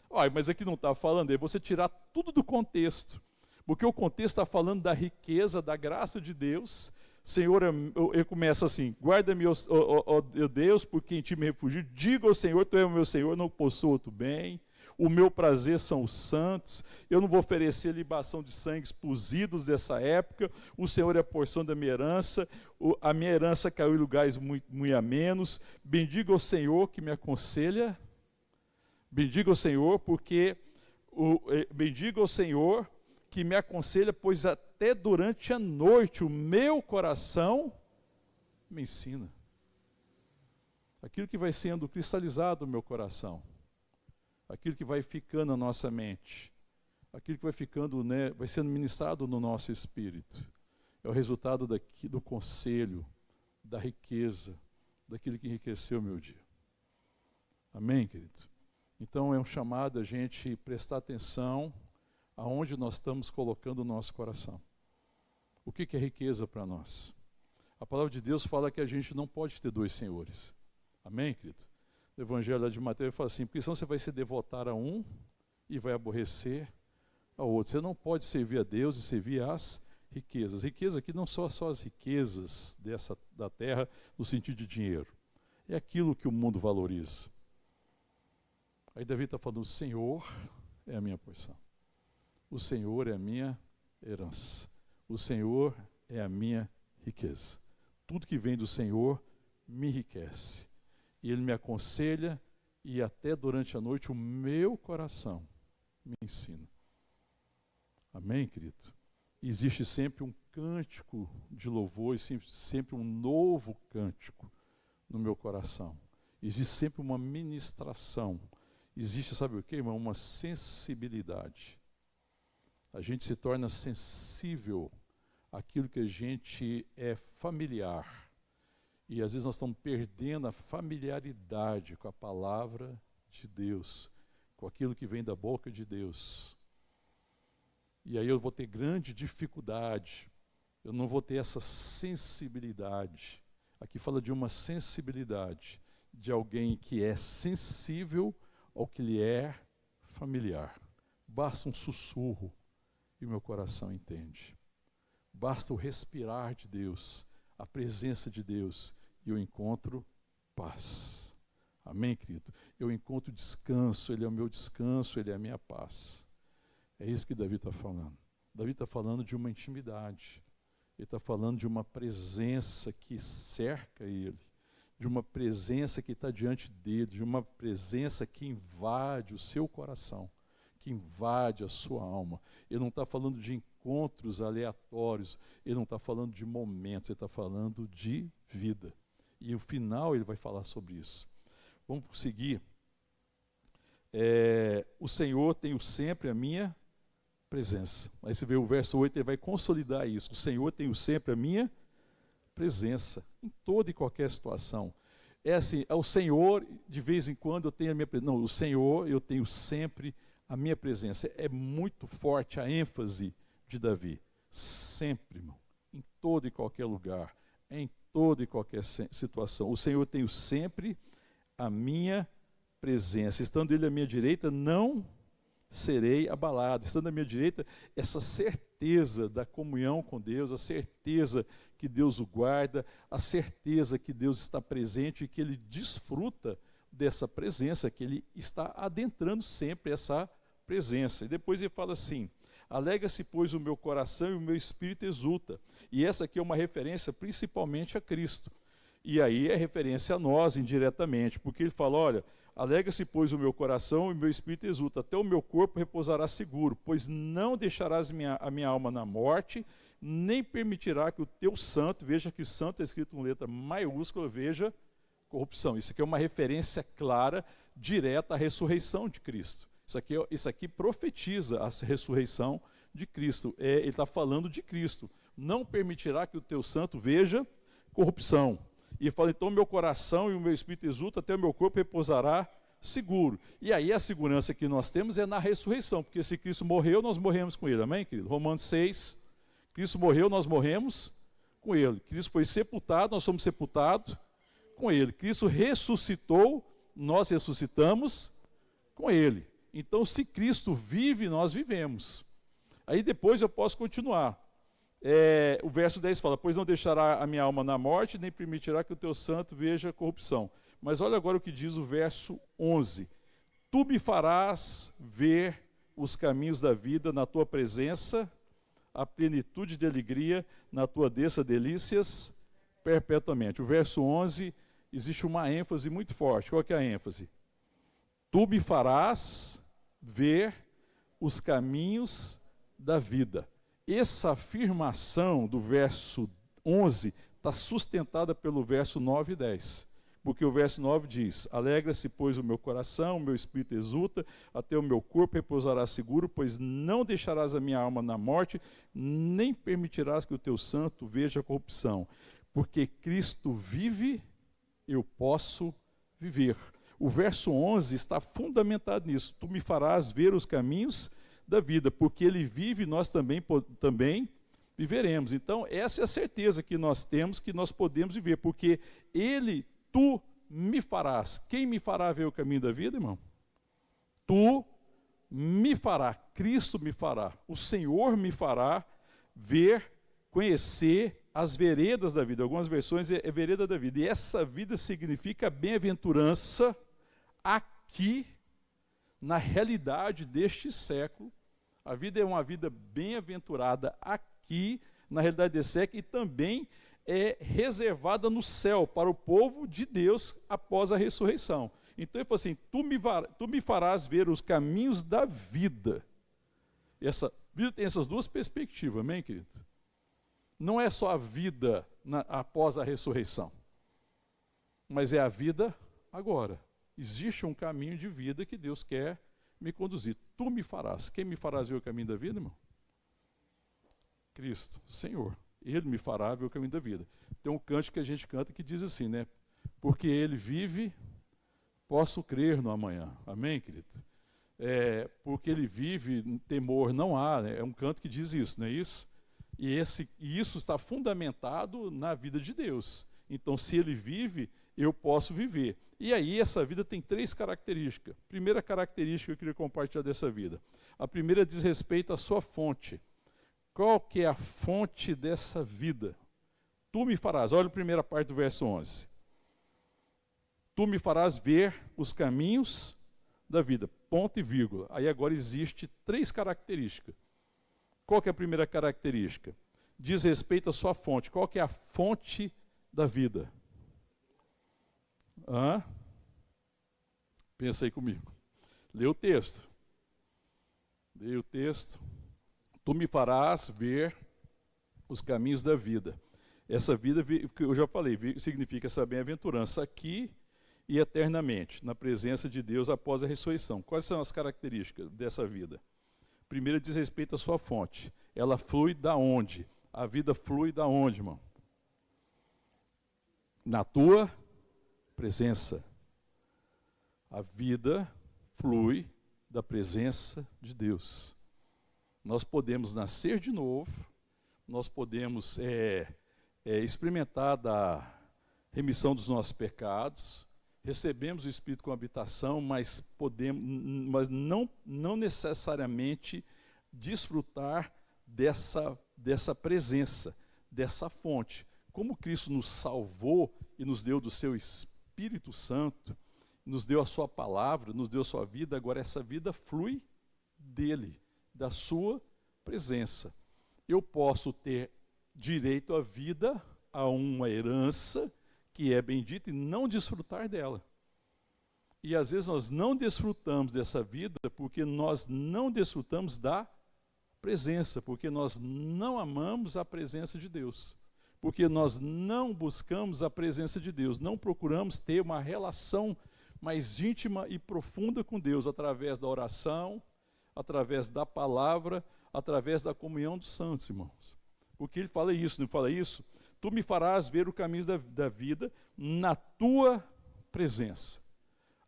Olha, mas aqui não está falando, é você tirar tudo do contexto. Porque o contexto está falando da riqueza, da graça de Deus. Senhor, ele começa assim, guarda-me, ó Deus, por quem te me refugio. Diga ao Senhor, tu és o meu Senhor, não possuo outro bem. O meu prazer são os santos. Eu não vou oferecer libação de sangues pros ídolos dessa época. O Senhor é a porção da minha herança. A minha herança caiu em lugares muito, muito amenos. Bendiga ao Senhor que me aconselha. Bendiga ao Senhor, bendiga ao Senhor que me aconselha, pois até durante a noite o meu coração me ensina. Aquilo que vai sendo cristalizado no meu coração, aquilo que vai ficando na nossa mente, aquilo que vai ficando, né, vai sendo ministrado no nosso espírito, é o resultado do conselho, da riqueza, daquilo que enriqueceu o meu dia. Amém, querido? Então é um chamado a gente prestar atenção aonde nós estamos colocando o nosso coração. O que é riqueza para nós? A palavra de Deus fala que a gente não pode ter dois senhores. Amém, querido? O Evangelho de Mateus fala assim, porque senão você vai se devotar a um e vai aborrecer ao outro. Você não pode servir a Deus e servir às riquezas. Riqueza aqui não são só as riquezas da terra no sentido de dinheiro. É aquilo que o mundo valoriza. Aí Davi está falando, o Senhor é a minha porção. O Senhor é a minha herança. O Senhor é a minha riqueza. Tudo que vem do Senhor me enriquece. E Ele me aconselha e até durante a noite o meu coração me ensina. Amém, querido? Existe sempre um cântico de louvor e sempre um novo cântico no meu coração. Existe sempre uma ministração. Existe, sabe o que, irmão? Uma sensibilidade. A gente se torna sensível àquilo que a gente é familiar. E às vezes nós estamos perdendo a familiaridade com a palavra de Deus, com aquilo que vem da boca de Deus. E aí eu vou ter grande dificuldade, eu não vou ter essa sensibilidade. Aqui fala de uma sensibilidade, de alguém que é sensível ao que lhe é familiar. Basta um sussurro e o meu coração entende. Basta o respirar de Deus, a presença de Deus, e eu encontro paz. Amém, querido? Eu encontro descanso, Ele é o meu descanso, Ele é a minha paz. É isso que Davi está falando. Davi está falando de uma intimidade. Ele está falando de uma presença que cerca Ele, de uma presença que está diante dele, de uma presença que invade o seu coração, que invade a sua alma. Ele não está falando de encontros aleatórios, ele não está falando de momentos, ele está falando de vida. E no final ele vai falar sobre isso. Vamos seguir. O Senhor tem sempre a minha presença. Aí você vê o verso 8, ele vai consolidar isso. O Senhor tem sempre a minha presença, em toda e qualquer situação. É assim, o Senhor, de vez em quando eu tenho a minha presença. Não, o Senhor, eu tenho sempre a minha presença. É muito forte a ênfase de Davi. Sempre, irmão, em todo e qualquer lugar, em toda e qualquer situação. O Senhor tem sempre a minha presença. Estando Ele à minha direita, não serei abalado. Estando à minha direita, essa certeza da comunhão com Deus, a certeza que Deus o guarda, a certeza que Deus está presente e que ele desfruta dessa presença, que ele está adentrando sempre essa presença. E depois ele fala assim: alegra-se, pois, o meu coração e o meu espírito exulta. E essa aqui é uma referência principalmente a Cristo. E aí é referência a nós indiretamente, porque ele fala: olha, alegra-se, pois, o meu coração e o meu espírito exulta, até o meu corpo repousará seguro, pois não deixarás a minha alma na morte, nem permitirá que o teu santo, veja que santo é escrito com letra maiúscula, veja, corrupção. Isso aqui é uma referência clara, direta à ressurreição de Cristo. Isso aqui profetiza a ressurreição de Cristo. Ele está falando de Cristo. Não permitirá que o teu santo veja corrupção. E fala: então meu coração e o meu espírito exulta, até o meu corpo repousará seguro. E aí a segurança que nós temos é na ressurreição, porque se Cristo morreu, nós morremos com ele. Amém, querido? Romanos 6, Cristo morreu, nós morremos com ele. Cristo foi sepultado, nós somos sepultados com ele. Cristo ressuscitou, nós ressuscitamos com ele. Então, se Cristo vive, nós vivemos. Aí depois eu posso continuar. O verso 10 fala: pois não deixará a minha alma na morte, nem permitirá que o teu santo veja corrupção. Mas olha agora o que diz o verso 11: tu me farás ver os caminhos da vida na tua presença, a plenitude de alegria na tua destra delícias perpetuamente. O verso 11, existe uma ênfase muito forte. Qual que é a ênfase? Tu me farás ver os caminhos da vida. Essa afirmação do verso 11 está sustentada pelo verso 9 e 10. Porque o verso 9 diz: alegra-se, pois, o meu coração, o meu espírito exulta, até o meu corpo repousará seguro, pois não deixarás a minha alma na morte, nem permitirás que o teu santo veja a corrupção. Porque Cristo vive, eu posso viver. O verso 11 está fundamentado nisso. Tu me farás ver os caminhos da vida, porque ele vive, nós também viveremos. Então, essa é a certeza que nós temos, que nós podemos viver, porque ele, tu me farás. Quem me fará ver o caminho da vida, irmão? Tu me fará, Cristo me fará, o Senhor me fará ver, conhecer as veredas da vida. Algumas versões é vereda da vida. E essa vida significa bem-aventurança aqui, na realidade deste século. A vida é uma vida bem-aventurada aqui, na realidade desse século, e também é reservada no céu para o povo de Deus após a ressurreição. Então ele falou assim: tu me farás ver os caminhos da vida. Essa vida tem essas duas perspectivas, amém, querido? Não é só a vida após a ressurreição, mas é a vida agora. Existe um caminho de vida que Deus quer me conduzir. Tu me farás. Quem me farás ver o caminho da vida, irmão? Cristo, Senhor. Ele me fará ver o caminho da vida. Tem um cântico que a gente canta que diz assim, né? Porque ele vive, posso crer no amanhã. Amém, querido? Porque ele vive, temor não há. Né? É um canto que diz isso, não é isso? E isso está fundamentado na vida de Deus. Então, se ele vive, eu posso viver. E aí, essa vida tem 3 características. Primeira característica que eu queria compartilhar dessa vida. A primeira diz respeito à sua fonte. Qual que é a fonte dessa vida? Tu me farás. Olha a primeira parte do verso 11. Tu me farás ver os caminhos da vida. Ponto e vírgula. Aí agora existe 3 características. Qual que é a primeira característica? Diz respeito à sua fonte. Qual que é a fonte da vida? Pensa aí comigo. Lê o texto. Lê o texto. Tu me farás ver os caminhos da vida. Essa vida, que eu já falei, significa essa bem-aventurança aqui e eternamente, na presença de Deus após a ressurreição. Quais são as características dessa vida? Primeiro diz respeito à sua fonte. Ela flui da onde? A vida flui da onde, irmão? Na tua presença. A vida flui da presença de Deus. Nós podemos nascer de novo, nós podemos experimentar da remissão dos nossos pecados, recebemos o Espírito com habitação, mas não necessariamente desfrutar dessa presença, dessa fonte. Como Cristo nos salvou e nos deu do seu Espírito Santo, nos deu a sua palavra, nos deu a sua vida, agora essa vida flui dele, da sua presença. Eu posso ter direito à vida, a uma herança que é bendita e não desfrutar dela. E às vezes nós não desfrutamos dessa vida porque nós não desfrutamos da presença, porque nós não amamos a presença de Deus, porque nós não buscamos a presença de Deus, não procuramos ter uma relação mais íntima e profunda com Deus através da oração, através da palavra, através da comunhão dos santos, irmãos. Porque ele fala isso, não fala isso? Tu me farás ver o caminho da vida na tua presença.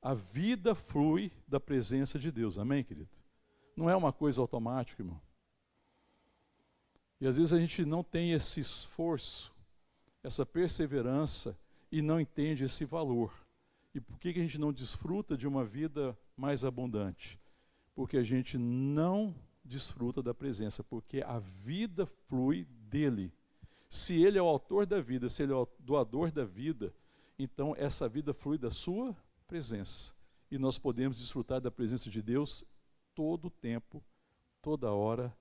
A vida flui da presença de Deus, amém, querido? Não é uma coisa automática, irmão. E às vezes a gente não tem esse esforço, essa perseverança e não entende esse valor. E por que a gente não desfruta de uma vida mais abundante? Porque a gente não desfruta da presença, porque a vida flui dele. Se ele é o autor da vida, se ele é o doador da vida, então essa vida flui da sua presença. E nós podemos desfrutar da presença de Deus todo o tempo, toda hora,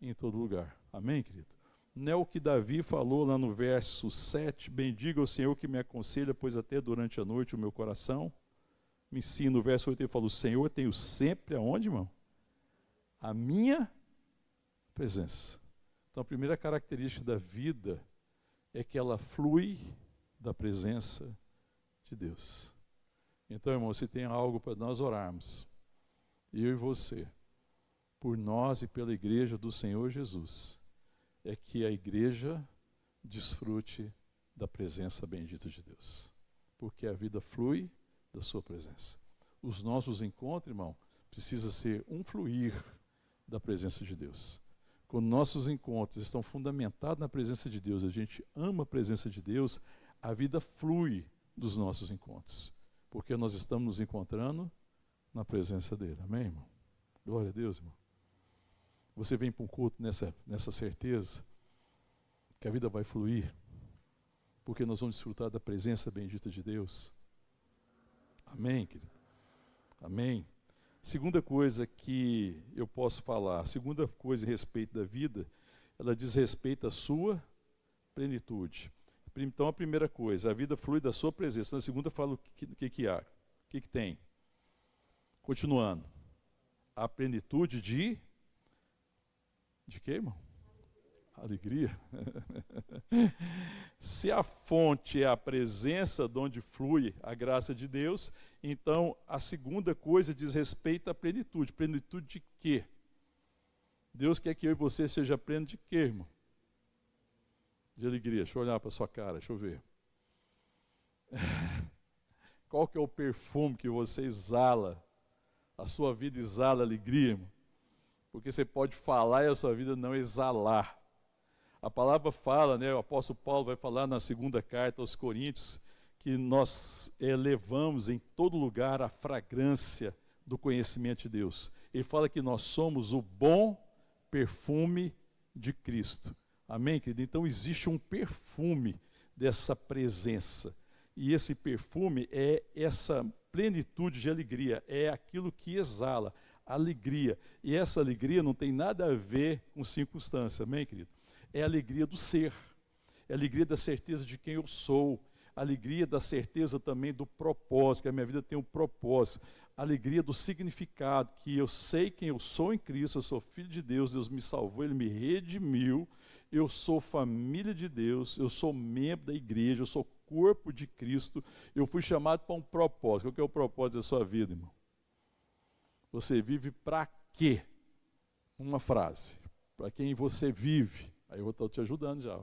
em todo lugar. Amém, querido? Não é o que Davi falou lá no verso 7, bendiga o Senhor que me aconselha, pois até durante a noite o meu coração me ensina. No verso 8 ele fala, o Senhor tenho sempre aonde, irmão? A minha presença. Então a primeira característica da vida é que ela flui da presença de Deus. Então, irmão, se tem algo para nós orarmos, eu e você, por nós e pela igreja do Senhor Jesus, é que a igreja desfrute da presença bendita de Deus. Porque a vida flui da sua presença. Os nossos encontros, irmão, precisa ser um fluir da presença de Deus. Quando nossos encontros estão fundamentados na presença de Deus, a gente ama a presença de Deus, a vida flui dos nossos encontros. Porque nós estamos nos encontrando na presença dele. Amém, irmão? Glória a Deus, irmão. Você vem para um culto nessa certeza que a vida vai fluir, porque nós vamos desfrutar da presença bendita de Deus. Amém, querido? Amém. Segunda coisa que eu posso falar, segunda coisa a respeito da vida, ela diz respeito à sua plenitude. Então, a primeira coisa, a vida flui da sua presença. Na segunda, fala o que há, o que tem. Continuando, a plenitude de quê, irmão? Alegria. Se a fonte é a presença de onde flui a graça de Deus, então a segunda coisa diz respeito à plenitude. Plenitude de quê? Deus quer que eu e você seja pleno de quê, irmão? De alegria. Deixa eu olhar para a sua cara, deixa eu ver. Qual que é o perfume que você exala? A sua vida exala alegria, irmão? Porque você pode falar e a sua vida não exalar. A palavra fala, né, o apóstolo Paulo vai falar na segunda carta aos Coríntios, que nós levamos em todo lugar a fragrância do conhecimento de Deus. Ele fala que nós somos o bom perfume de Cristo. Amém, querido? Então existe um perfume dessa presença. E esse perfume é essa plenitude de alegria, é aquilo que exala, alegria. E essa alegria não tem nada a ver com circunstância, amém, querido? É a alegria do ser, é a alegria da certeza de quem eu sou, a alegria da certeza também do propósito, que a minha vida tem um propósito, a alegria do significado, que eu sei quem eu sou em Cristo, eu sou filho de Deus, Deus me salvou, Ele me redimiu, eu sou família de Deus, eu sou membro da igreja, eu sou corpo de Cristo, eu fui chamado para um propósito. Qual que é o propósito da sua vida, irmão? Você vive para quê? Uma frase. Para quem você vive? Aí eu vou estar te ajudando já.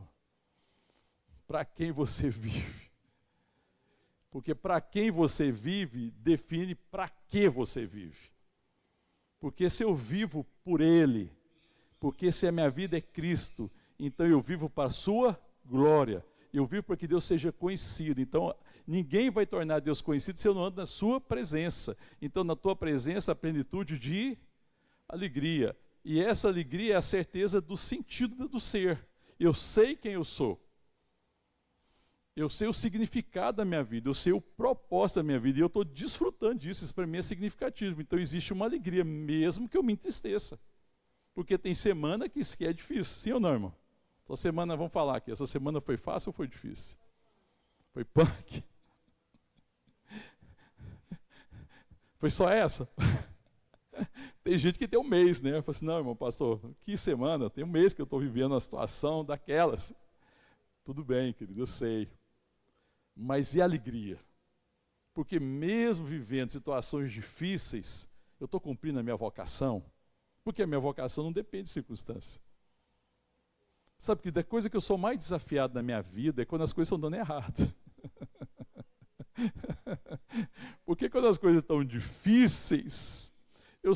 Para quem você vive? Porque para quem você vive, define para que você vive. Porque se eu vivo por Ele, porque se a minha vida é Cristo, então eu vivo para a sua glória. Eu vivo para que Deus seja conhecido. Então Ninguém vai tornar Deus conhecido se eu não ando na sua presença. Então, na tua presença, a plenitude de alegria. E essa alegria é a certeza do sentido do ser. Eu sei quem eu sou. Eu sei o significado da minha vida, eu sei o propósito da minha vida, e eu estou desfrutando disso, isso para mim é significativo. Então existe uma alegria, mesmo que eu me entristeça. Porque tem semana que isso aqui é difícil, sim ou não, irmão? Essa semana, vamos falar aqui, essa semana foi fácil ou foi difícil? Foi punk? Foi só essa? Tem gente que tem um mês, né? Fala assim, não, irmão, pastor, que semana? Tem um mês que eu estou vivendo uma situação daquelas. Tudo bem, querido, eu sei. Mas e a alegria? Porque mesmo vivendo situações difíceis, eu estou cumprindo a minha vocação. Porque a minha vocação não depende de circunstância. Sabe que da coisa que eu sou mais desafiado na minha vida é quando as coisas estão dando errado. Porque quando as coisas estão difíceis, eu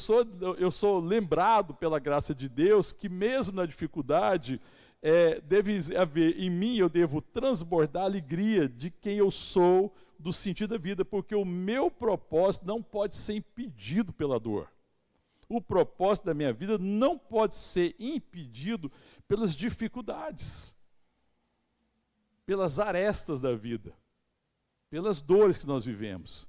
sou lembrado pela graça de Deus que mesmo na dificuldade, deve haver em mim, eu devo transbordar a alegria de quem eu sou, do sentido da vida, porque o meu propósito não pode ser impedido pela dor. O propósito da minha vida não pode ser impedido pelas dificuldades, pelas arestas da vida, pelas dores que nós vivemos.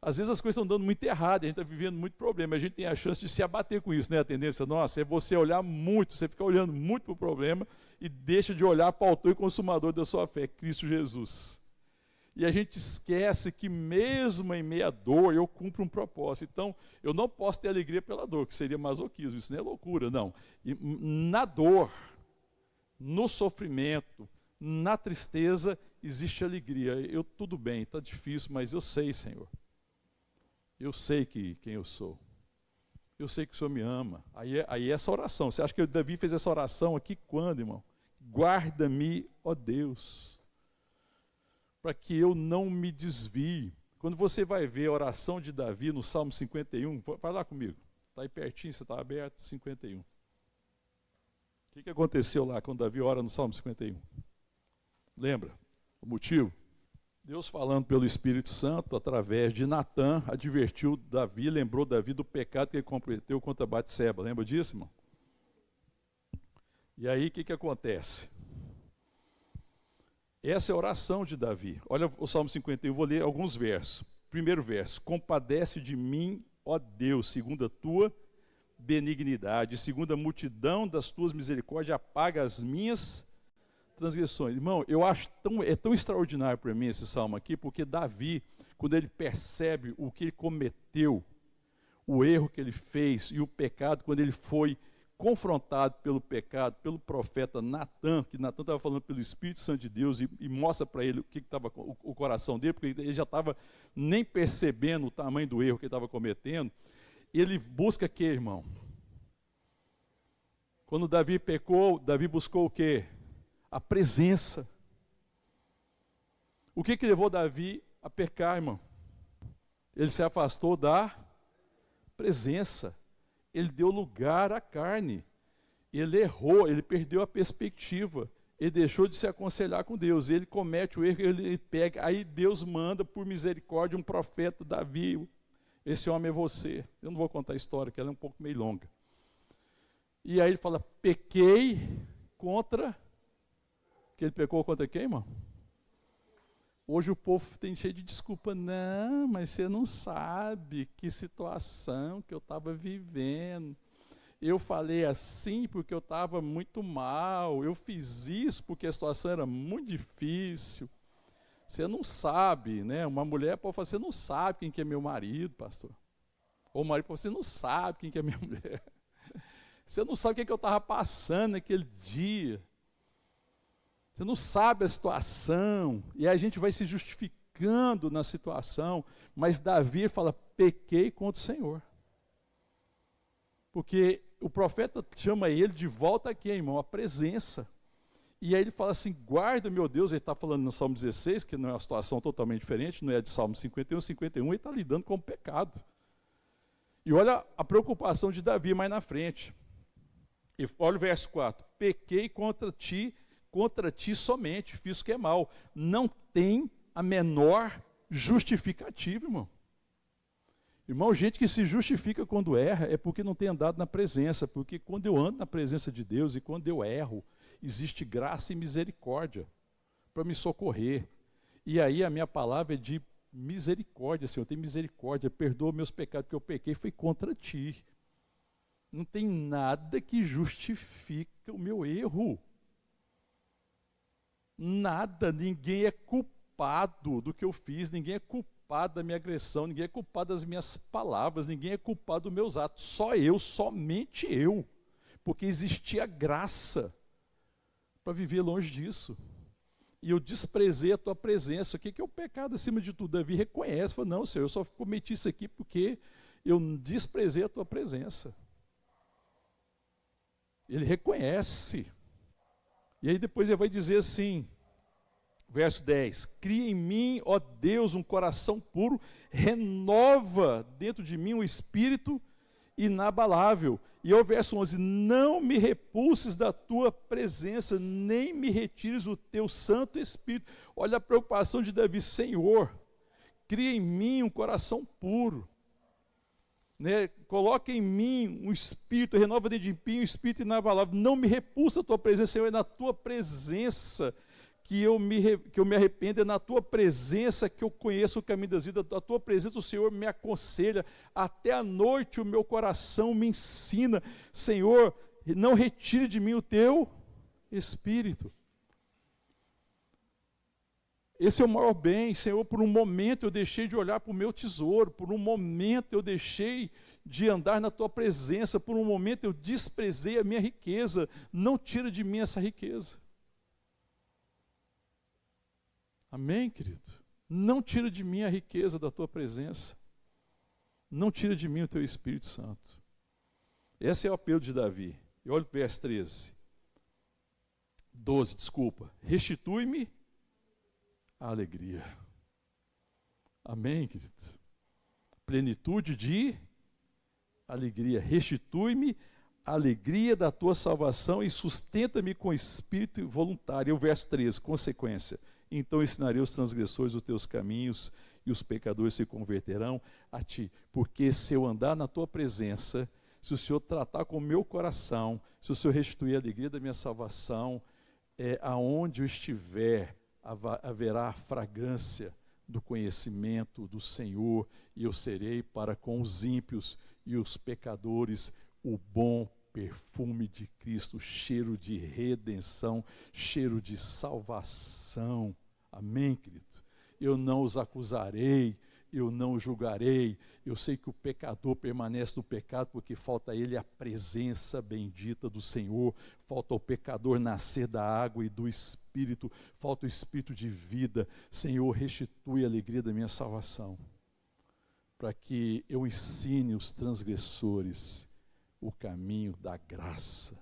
Às vezes as coisas estão dando muito errado, a gente está vivendo muito problema, a gente tem a chance de se abater com isso, né? A tendência nossa é você olhar muito, você fica olhando muito para o problema e deixa de olhar para o autor e consumador da sua fé, Cristo Jesus. E a gente esquece que mesmo em meio à dor eu cumpro um propósito. Então, eu não posso ter alegria pela dor, que seria masoquismo, isso não é loucura, não. E na dor, no sofrimento, na tristeza, existe alegria. Tudo bem, está difícil, mas eu sei, Senhor. Eu sei quem eu sou. Eu sei que o Senhor me ama. Aí essa oração. Você acha que Davi fez essa oração aqui quando, irmão? Guarda-me, ó Deus, para que eu não me desvie. Quando você vai ver a oração de Davi no Salmo 51, vai lá comigo. Está aí pertinho, você está aberto, 51. O que aconteceu lá quando Davi ora no Salmo 51? Lembra o motivo? Deus falando pelo Espírito Santo, através de Natã, advertiu Davi, lembrou Davi do pecado que ele cometeu contra Batseba. Lembra disso, irmão? E aí, o que acontece? Essa é a oração de Davi. Olha o Salmo 51, vou ler alguns versos. Primeiro verso: compadece de mim, ó Deus, segundo a tua benignidade, segundo a multidão das tuas misericórdias, apaga as minhas transgressões. Irmão, eu acho tão extraordinário para mim esse salmo aqui, porque Davi, quando ele percebe o que ele cometeu, o erro que ele fez e o pecado, quando ele foi confrontado pelo pecado, pelo profeta Natã, que Natã estava falando pelo Espírito Santo de Deus e mostra para ele o que estava o coração dele, porque ele já estava nem percebendo o tamanho do erro que ele estava cometendo. Ele busca o quê, irmão? Quando Davi pecou, Davi buscou o quê? A presença. O que levou Davi a pecar, irmão? Ele se afastou da presença. Ele deu lugar à carne. Ele errou, ele perdeu a perspectiva. Ele deixou de se aconselhar com Deus. Ele comete o erro, ele pega. Aí Deus manda, por misericórdia, um profeta, Davi. Esse homem é você. Eu não vou contar a história, que ela é um pouco meio longa. E aí ele fala: pequei contra... Que ele pecou contra quem, irmão? Hoje o povo tem cheio de desculpa. Não, mas você não sabe que situação que eu estava vivendo. Eu falei assim porque eu estava muito mal. Eu fiz isso porque a situação era muito difícil. Você não sabe, né? Uma mulher pode falar: você não sabe quem que é meu marido, pastor. Ou o marido pode falar: você não sabe quem que é minha mulher. Você não sabe o que eu estava passando naquele dia. Você não sabe a situação, e a gente vai se justificando na situação, mas Davi fala: pequei contra o Senhor. Porque o profeta chama ele de volta aqui, irmão, a presença. E aí ele fala assim: guarda, meu Deus. Ele está falando no Salmo 16, que não é uma situação totalmente diferente, não é de Salmo 51, 51, ele está lidando com o pecado. E olha a preocupação de Davi mais na frente. E olha o verso 4: pequei contra ti somente, fiz o que é mal. Não tem a menor justificativa, irmão. Irmão, gente que se justifica quando erra é porque não tem andado na presença, porque quando eu ando na presença de Deus e quando eu erro, existe graça e misericórdia para me socorrer. E aí a minha palavra é de misericórdia, Senhor, tem misericórdia, perdoa meus pecados, porque eu pequei foi contra Ti. Não tem nada que justifica o meu erro. Nada, ninguém é culpado do que eu fiz, ninguém é culpado da minha agressão, ninguém é culpado das minhas palavras, ninguém é culpado dos meus atos, só eu, somente eu, porque existia graça para viver longe disso, e eu desprezei a tua presença. O que é o pecado acima de tudo? Davi reconhece, fala, não, Senhor, eu só cometi isso aqui porque eu desprezei a tua presença. Ele reconhece, e aí depois ele vai dizer assim, verso 10, cria em mim, ó Deus, um coração puro, renova dentro de mim um espírito inabalável. E ao verso 11, não me repulses da tua presença, nem me retires o teu Santo Espírito. Olha a preocupação de Davi, Senhor, cria em mim um coração puro. Né? Coloca em mim um espírito, renova dentro de mim um espírito inabalável. Não me repulsa a tua presença, Senhor, é na tua presença que eu me arrependo, é na tua presença que eu conheço o caminho das vidas, a tua presença o Senhor me aconselha, até a noite o meu coração me ensina, Senhor, não retire de mim o teu Espírito. Esse é o maior bem, Senhor, por um momento eu deixei de olhar para o meu tesouro, por um momento eu deixei de andar na tua presença, por um momento eu desprezei a minha riqueza, não tira de mim essa riqueza. Amém, querido? Não tira de mim a riqueza da tua presença. Não tira de mim o teu Espírito Santo. Esse é o apelo de Davi. E olha o verso 12, desculpa. Restitui-me a alegria. Amém, querido? Plenitude de alegria. Restitui-me a alegria da tua salvação e sustenta-me com espírito voluntário. E o verso 13, consequência. Então ensinarei os transgressores os teus caminhos e os pecadores se converterão a ti. Porque se eu andar na tua presença, se o Senhor tratar com o meu coração, se o Senhor restituir a alegria da minha salvação, aonde eu estiver, haverá a fragrância do conhecimento do Senhor, e eu serei para com os ímpios e os pecadores o bom perfume de Cristo, cheiro de redenção, cheiro de salvação. Amém, querido? Eu não os acusarei, eu não os julgarei. Eu sei que o pecador permanece no pecado porque falta a ele a presença bendita do Senhor, falta ao pecador nascer da água e do Espírito, falta o Espírito de vida. Senhor, restitui a alegria da minha salvação, para que eu ensine os transgressores o caminho da graça,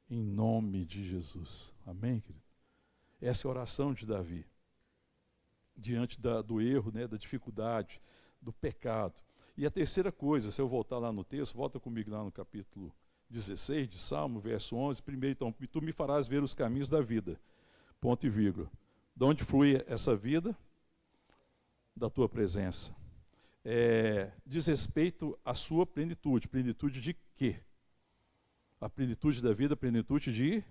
em nome de Jesus. Amém, querido? Essa é a oração de Davi, diante do erro, né, da dificuldade, do pecado. E a terceira coisa, se eu voltar lá no texto, volta comigo lá no capítulo 16 de Salmo, verso 11, primeiro, então, tu me farás ver os caminhos da vida, ponto e vírgula. De onde flui essa vida? Da tua presença. Diz respeito à sua plenitude. Plenitude de quê? A plenitude da vida, a plenitude de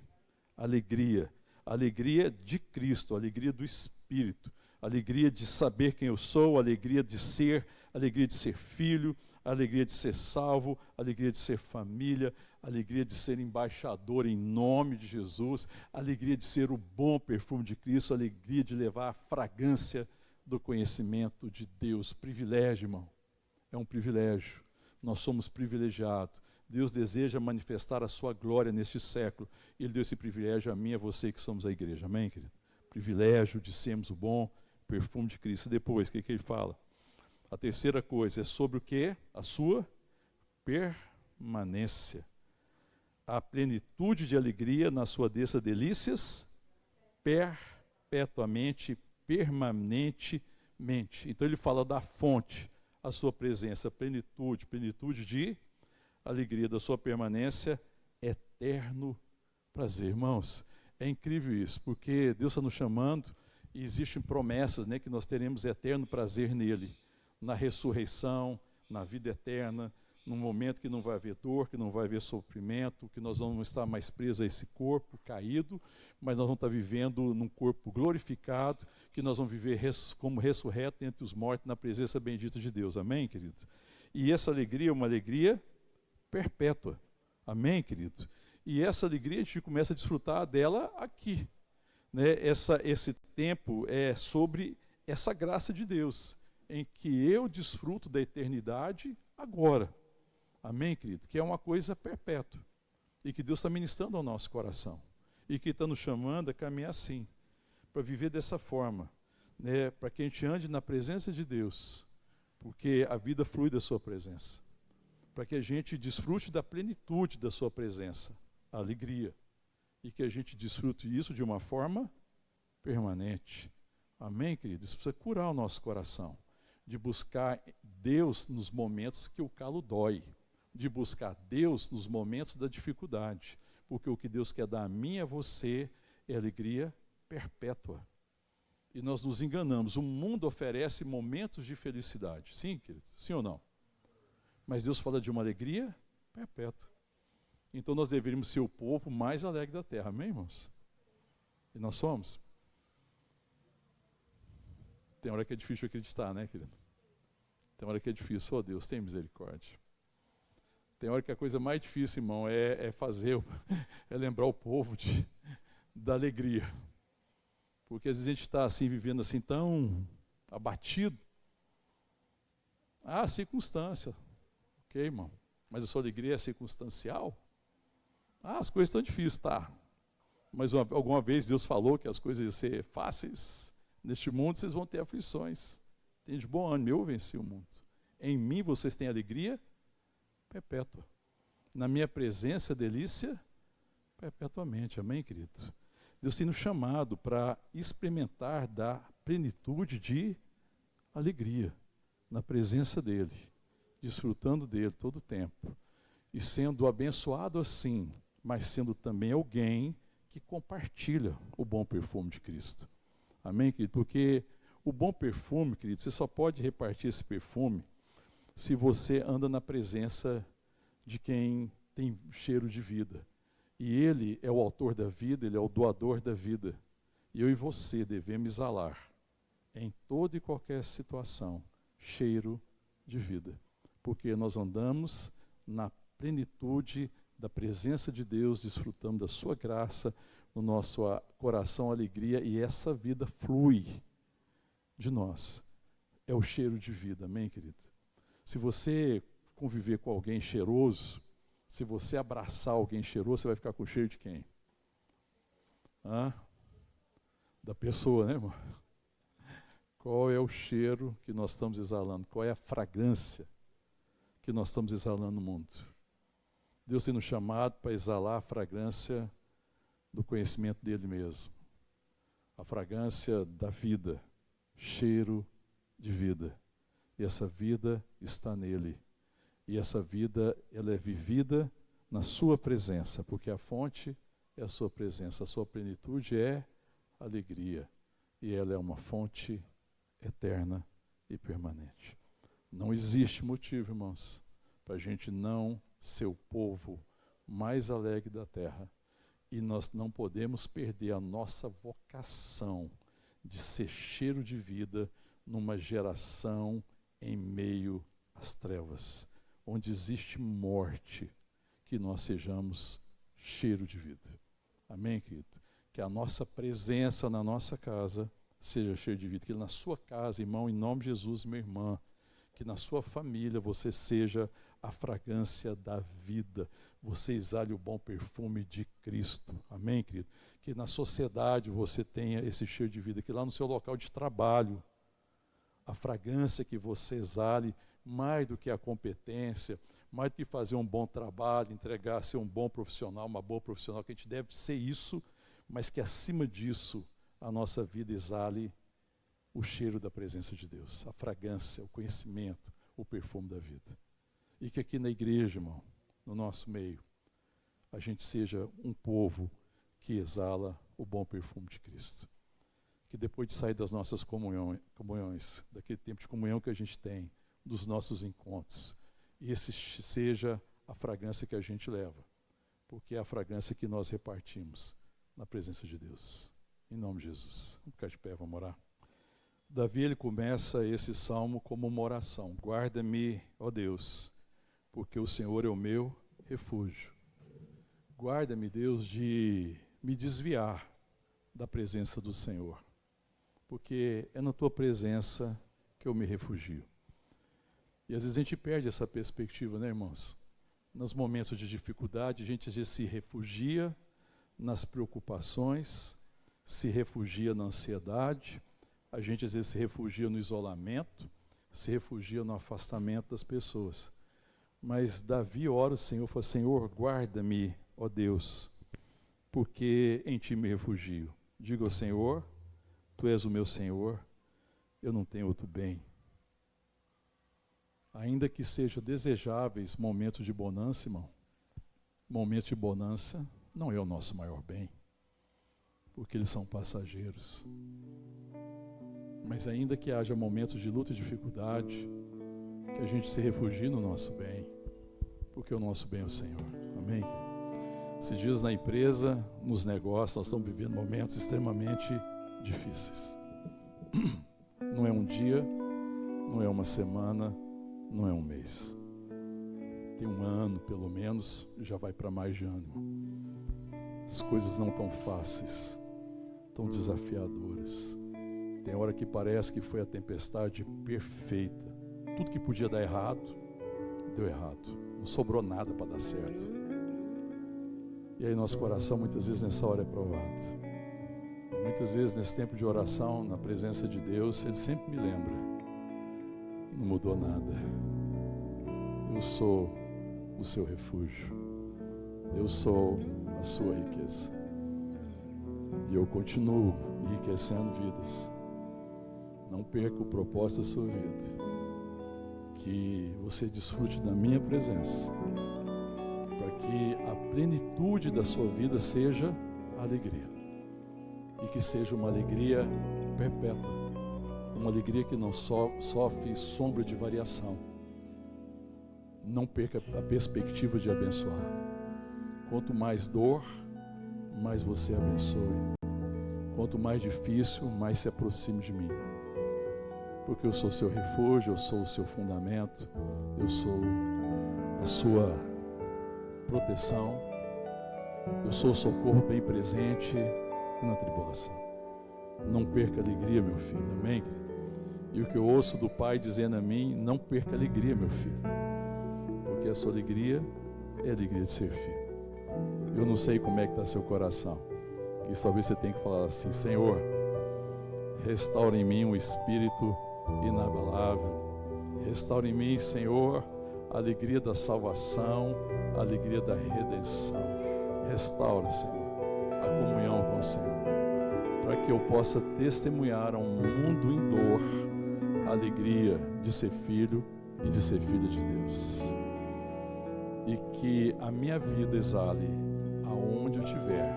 alegria. Alegria de Cristo, alegria do Espírito, alegria de saber quem eu sou, alegria de ser filho, alegria de ser salvo, alegria de ser família, alegria de ser embaixador em nome de Jesus, alegria de ser o bom perfume de Cristo, alegria de levar a fragrância do conhecimento de Deus. Privilégio, irmão, é um privilégio, nós somos privilegiados. Deus deseja manifestar a sua glória neste século, Ele deu esse privilégio a mim e a você que somos a igreja, amém, querido? Privilégio de sermos o bom perfume de Cristo. Depois, o que ele fala? A terceira coisa é sobre o que? A sua permanência, a plenitude de alegria na sua destra delícias, perpetuamente, permanentemente. Então ele fala da fonte, a sua presença, plenitude de alegria, da sua permanência, eterno prazer. Irmãos, é incrível isso, porque Deus está nos chamando E existem promessas, né, que nós teremos eterno prazer nele, na ressurreição, na vida eterna, num momento que não vai haver dor, que não vai haver sofrimento, que nós vamos estar mais presos a esse corpo caído, mas nós vamos estar vivendo num corpo glorificado, que nós vamos viver como ressurreto entre os mortos na presença bendita de Deus. Amém, querido? E essa alegria é uma alegria perpétua. Amém, querido? E essa alegria a gente começa a desfrutar dela aqui. Né? Esse tempo é sobre essa graça de Deus, em que eu desfruto da eternidade agora. Amém, querido? Que é uma coisa perpétua. E que Deus está ministrando ao nosso coração. E que está nos chamando a caminhar assim, para viver dessa forma. Né? Para que a gente ande na presença de Deus, porque a vida flui da sua presença. Para que a gente desfrute da plenitude da sua presença, a alegria. E que a gente desfrute isso de uma forma permanente. Amém, querido? Isso precisa curar o nosso coração. De buscar Deus nos momentos que o calo dói. De buscar Deus nos momentos da dificuldade. Porque o que Deus quer dar a mim e a você é alegria perpétua. E nós nos enganamos. O mundo oferece momentos de felicidade. Sim, querido? Sim ou não? Mas Deus fala de uma alegria perpétua. Então nós deveríamos ser o povo mais alegre da terra. Amém, irmãos? E nós somos. Tem hora que é difícil acreditar, né, querido? Tem hora que é difícil. Oh, Deus, tem misericórdia. Tem hora que a coisa mais difícil, irmão, é lembrar o povo da alegria. Porque às vezes a gente está assim, vivendo assim, tão abatido. Ah, circunstância. Ok, irmão. Mas a sua alegria é circunstancial? Ah, as coisas estão difíceis, tá. Mas alguma vez Deus falou que as coisas iam ser fáceis. Neste mundo vocês vão ter aflições. Tem de bom ânimo, eu venci o mundo. Em mim vocês têm alegria perpétua. Na minha presença, delícia perpetuamente. Amém, querido? Deus tem nos chamado para experimentar da plenitude de alegria na presença dEle, desfrutando dEle todo o tempo e sendo abençoado assim, mas sendo também alguém que compartilha o bom perfume de Cristo. Amém, querido? Porque o bom perfume, querido, você só pode repartir esse perfume se você anda na presença de quem tem cheiro de vida. E Ele é o autor da vida, Ele é o doador da vida. E eu e você devemos exalar, em toda e qualquer situação, cheiro de vida. Porque nós andamos na plenitude da presença de Deus, desfrutamos da sua graça, no nosso coração alegria, e essa vida flui de nós. É o cheiro de vida, amém, querido? Se você conviver com alguém cheiroso, se você abraçar alguém cheiroso, você vai ficar com o cheiro de quem? Da pessoa, né, irmão? Qual é o cheiro que nós estamos exalando? Qual é a fragrância que nós estamos exalando no mundo? Deus tem nos chamado para exalar a fragrância do conhecimento dele mesmo. A fragrância da vida, cheiro de vida. E essa vida está nele. E essa vida, ela é vivida na sua presença, porque a fonte é a sua presença. A sua plenitude é alegria. E ela é uma fonte eterna e permanente. Não existe motivo, irmãos, para a gente não ser o povo mais alegre da terra. E nós não podemos perder a nossa vocação de ser cheiro de vida numa geração em meio às trevas, onde existe morte, que nós sejamos cheiro de vida. Amém, querido? Que a nossa presença na nossa casa seja cheiro de vida. Que na sua casa, irmão, em nome de Jesus, minha irmã, que na sua família você seja a fragrância da vida. Você exale o bom perfume de Cristo. Amém, querido? Que na sociedade você tenha esse cheiro de vida. Que lá no seu local de trabalho, a fragrância que você exale, mais do que a competência, mais do que fazer um bom trabalho, entregar, ser um bom profissional, uma boa profissional, que a gente deve ser isso, mas que acima disso a nossa vida exale o cheiro da presença de Deus, a fragrância, o conhecimento, o perfume da vida. E que aqui na igreja, irmão, no nosso meio, a gente seja um povo que exala o bom perfume de Cristo. que depois de sair das nossas comunhões, daquele tempo de comunhão que a gente tem, dos nossos encontros, e esse seja a fragrância que a gente leva, porque é a fragrância que nós repartimos na presença de Deus. Em nome de Jesus. Vamos ficar de pé, vamos orar. Davi, ele começa esse salmo como uma oração. Guarda-me, ó Deus, porque o Senhor é o meu refúgio. Guarda-me, Deus, de me desviar da presença do Senhor, porque é na tua presença que eu me refugio. E às vezes a gente perde essa perspectiva, né, irmãos? Nos momentos de dificuldade, a gente às vezes se refugia nas preocupações, se refugia na ansiedade, a gente às vezes se refugia no isolamento, se refugia no afastamento das pessoas. Mas Davi ora ao Senhor, fala: Senhor, guarda-me, ó Deus, porque em ti me refugio. Diga ao Senhor: tu és o meu Senhor, eu não tenho outro bem. Ainda que sejam desejáveis momentos de bonança, irmão, momentos de bonança não é o nosso maior bem, porque eles são passageiros. Mas ainda que haja momentos de luta e dificuldade, que a gente se refugie no nosso bem, porque o nosso bem é o Senhor. Amém? Esses dias na empresa, nos negócios, nós estamos vivendo momentos extremamente difíceis. Não é um dia, não é uma semana, não é um mês. Tem um ano, pelo menos, já vai para mais de ano. As coisas não estão fáceis, tão desafiadoras. Tem hora que parece que foi a tempestade perfeita. Tudo que podia dar errado, deu errado. Não sobrou nada para dar certo. E aí nosso coração muitas vezes nessa hora é provado. E muitas vezes nesse tempo de oração, na presença de Deus, Ele sempre me lembra: não mudou nada. Eu sou o seu refúgio. Eu sou a sua riqueza. E eu continuo enriquecendo vidas. Não perca o propósito da sua vida. Que você desfrute da minha presença, para que a plenitude da sua vida seja a alegria, e que seja uma alegria perpétua, uma alegria que não sofre sombra de variação. Não perca a perspectiva de abençoar. Quanto mais dor, mais você abençoe. Quanto mais difícil, mais se aproxime de mim. Porque eu sou o seu refúgio, eu sou o seu fundamento, eu sou a sua proteção, eu sou o socorro bem presente na tribulação. Não perca a alegria, meu filho, amém, querido? E o que eu ouço do Pai dizendo a mim: não perca a alegria, meu filho, porque a sua alegria é a alegria de ser filho. Eu não sei como é que está seu coração, e talvez você tenha que falar assim: Senhor, restaura em mim um espírito inabalável. Restaura em mim, Senhor, a alegria da salvação, a alegria da redenção. Restaura, Senhor, a comunhão com o Senhor, para que eu possa testemunhar a um mundo em dor a alegria de ser filho e de ser filha de Deus. E que a minha vida exale, aonde eu estiver,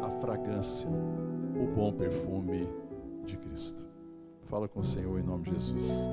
a fragrância, o bom perfume de Cristo. Fala com o Senhor em nome de Jesus.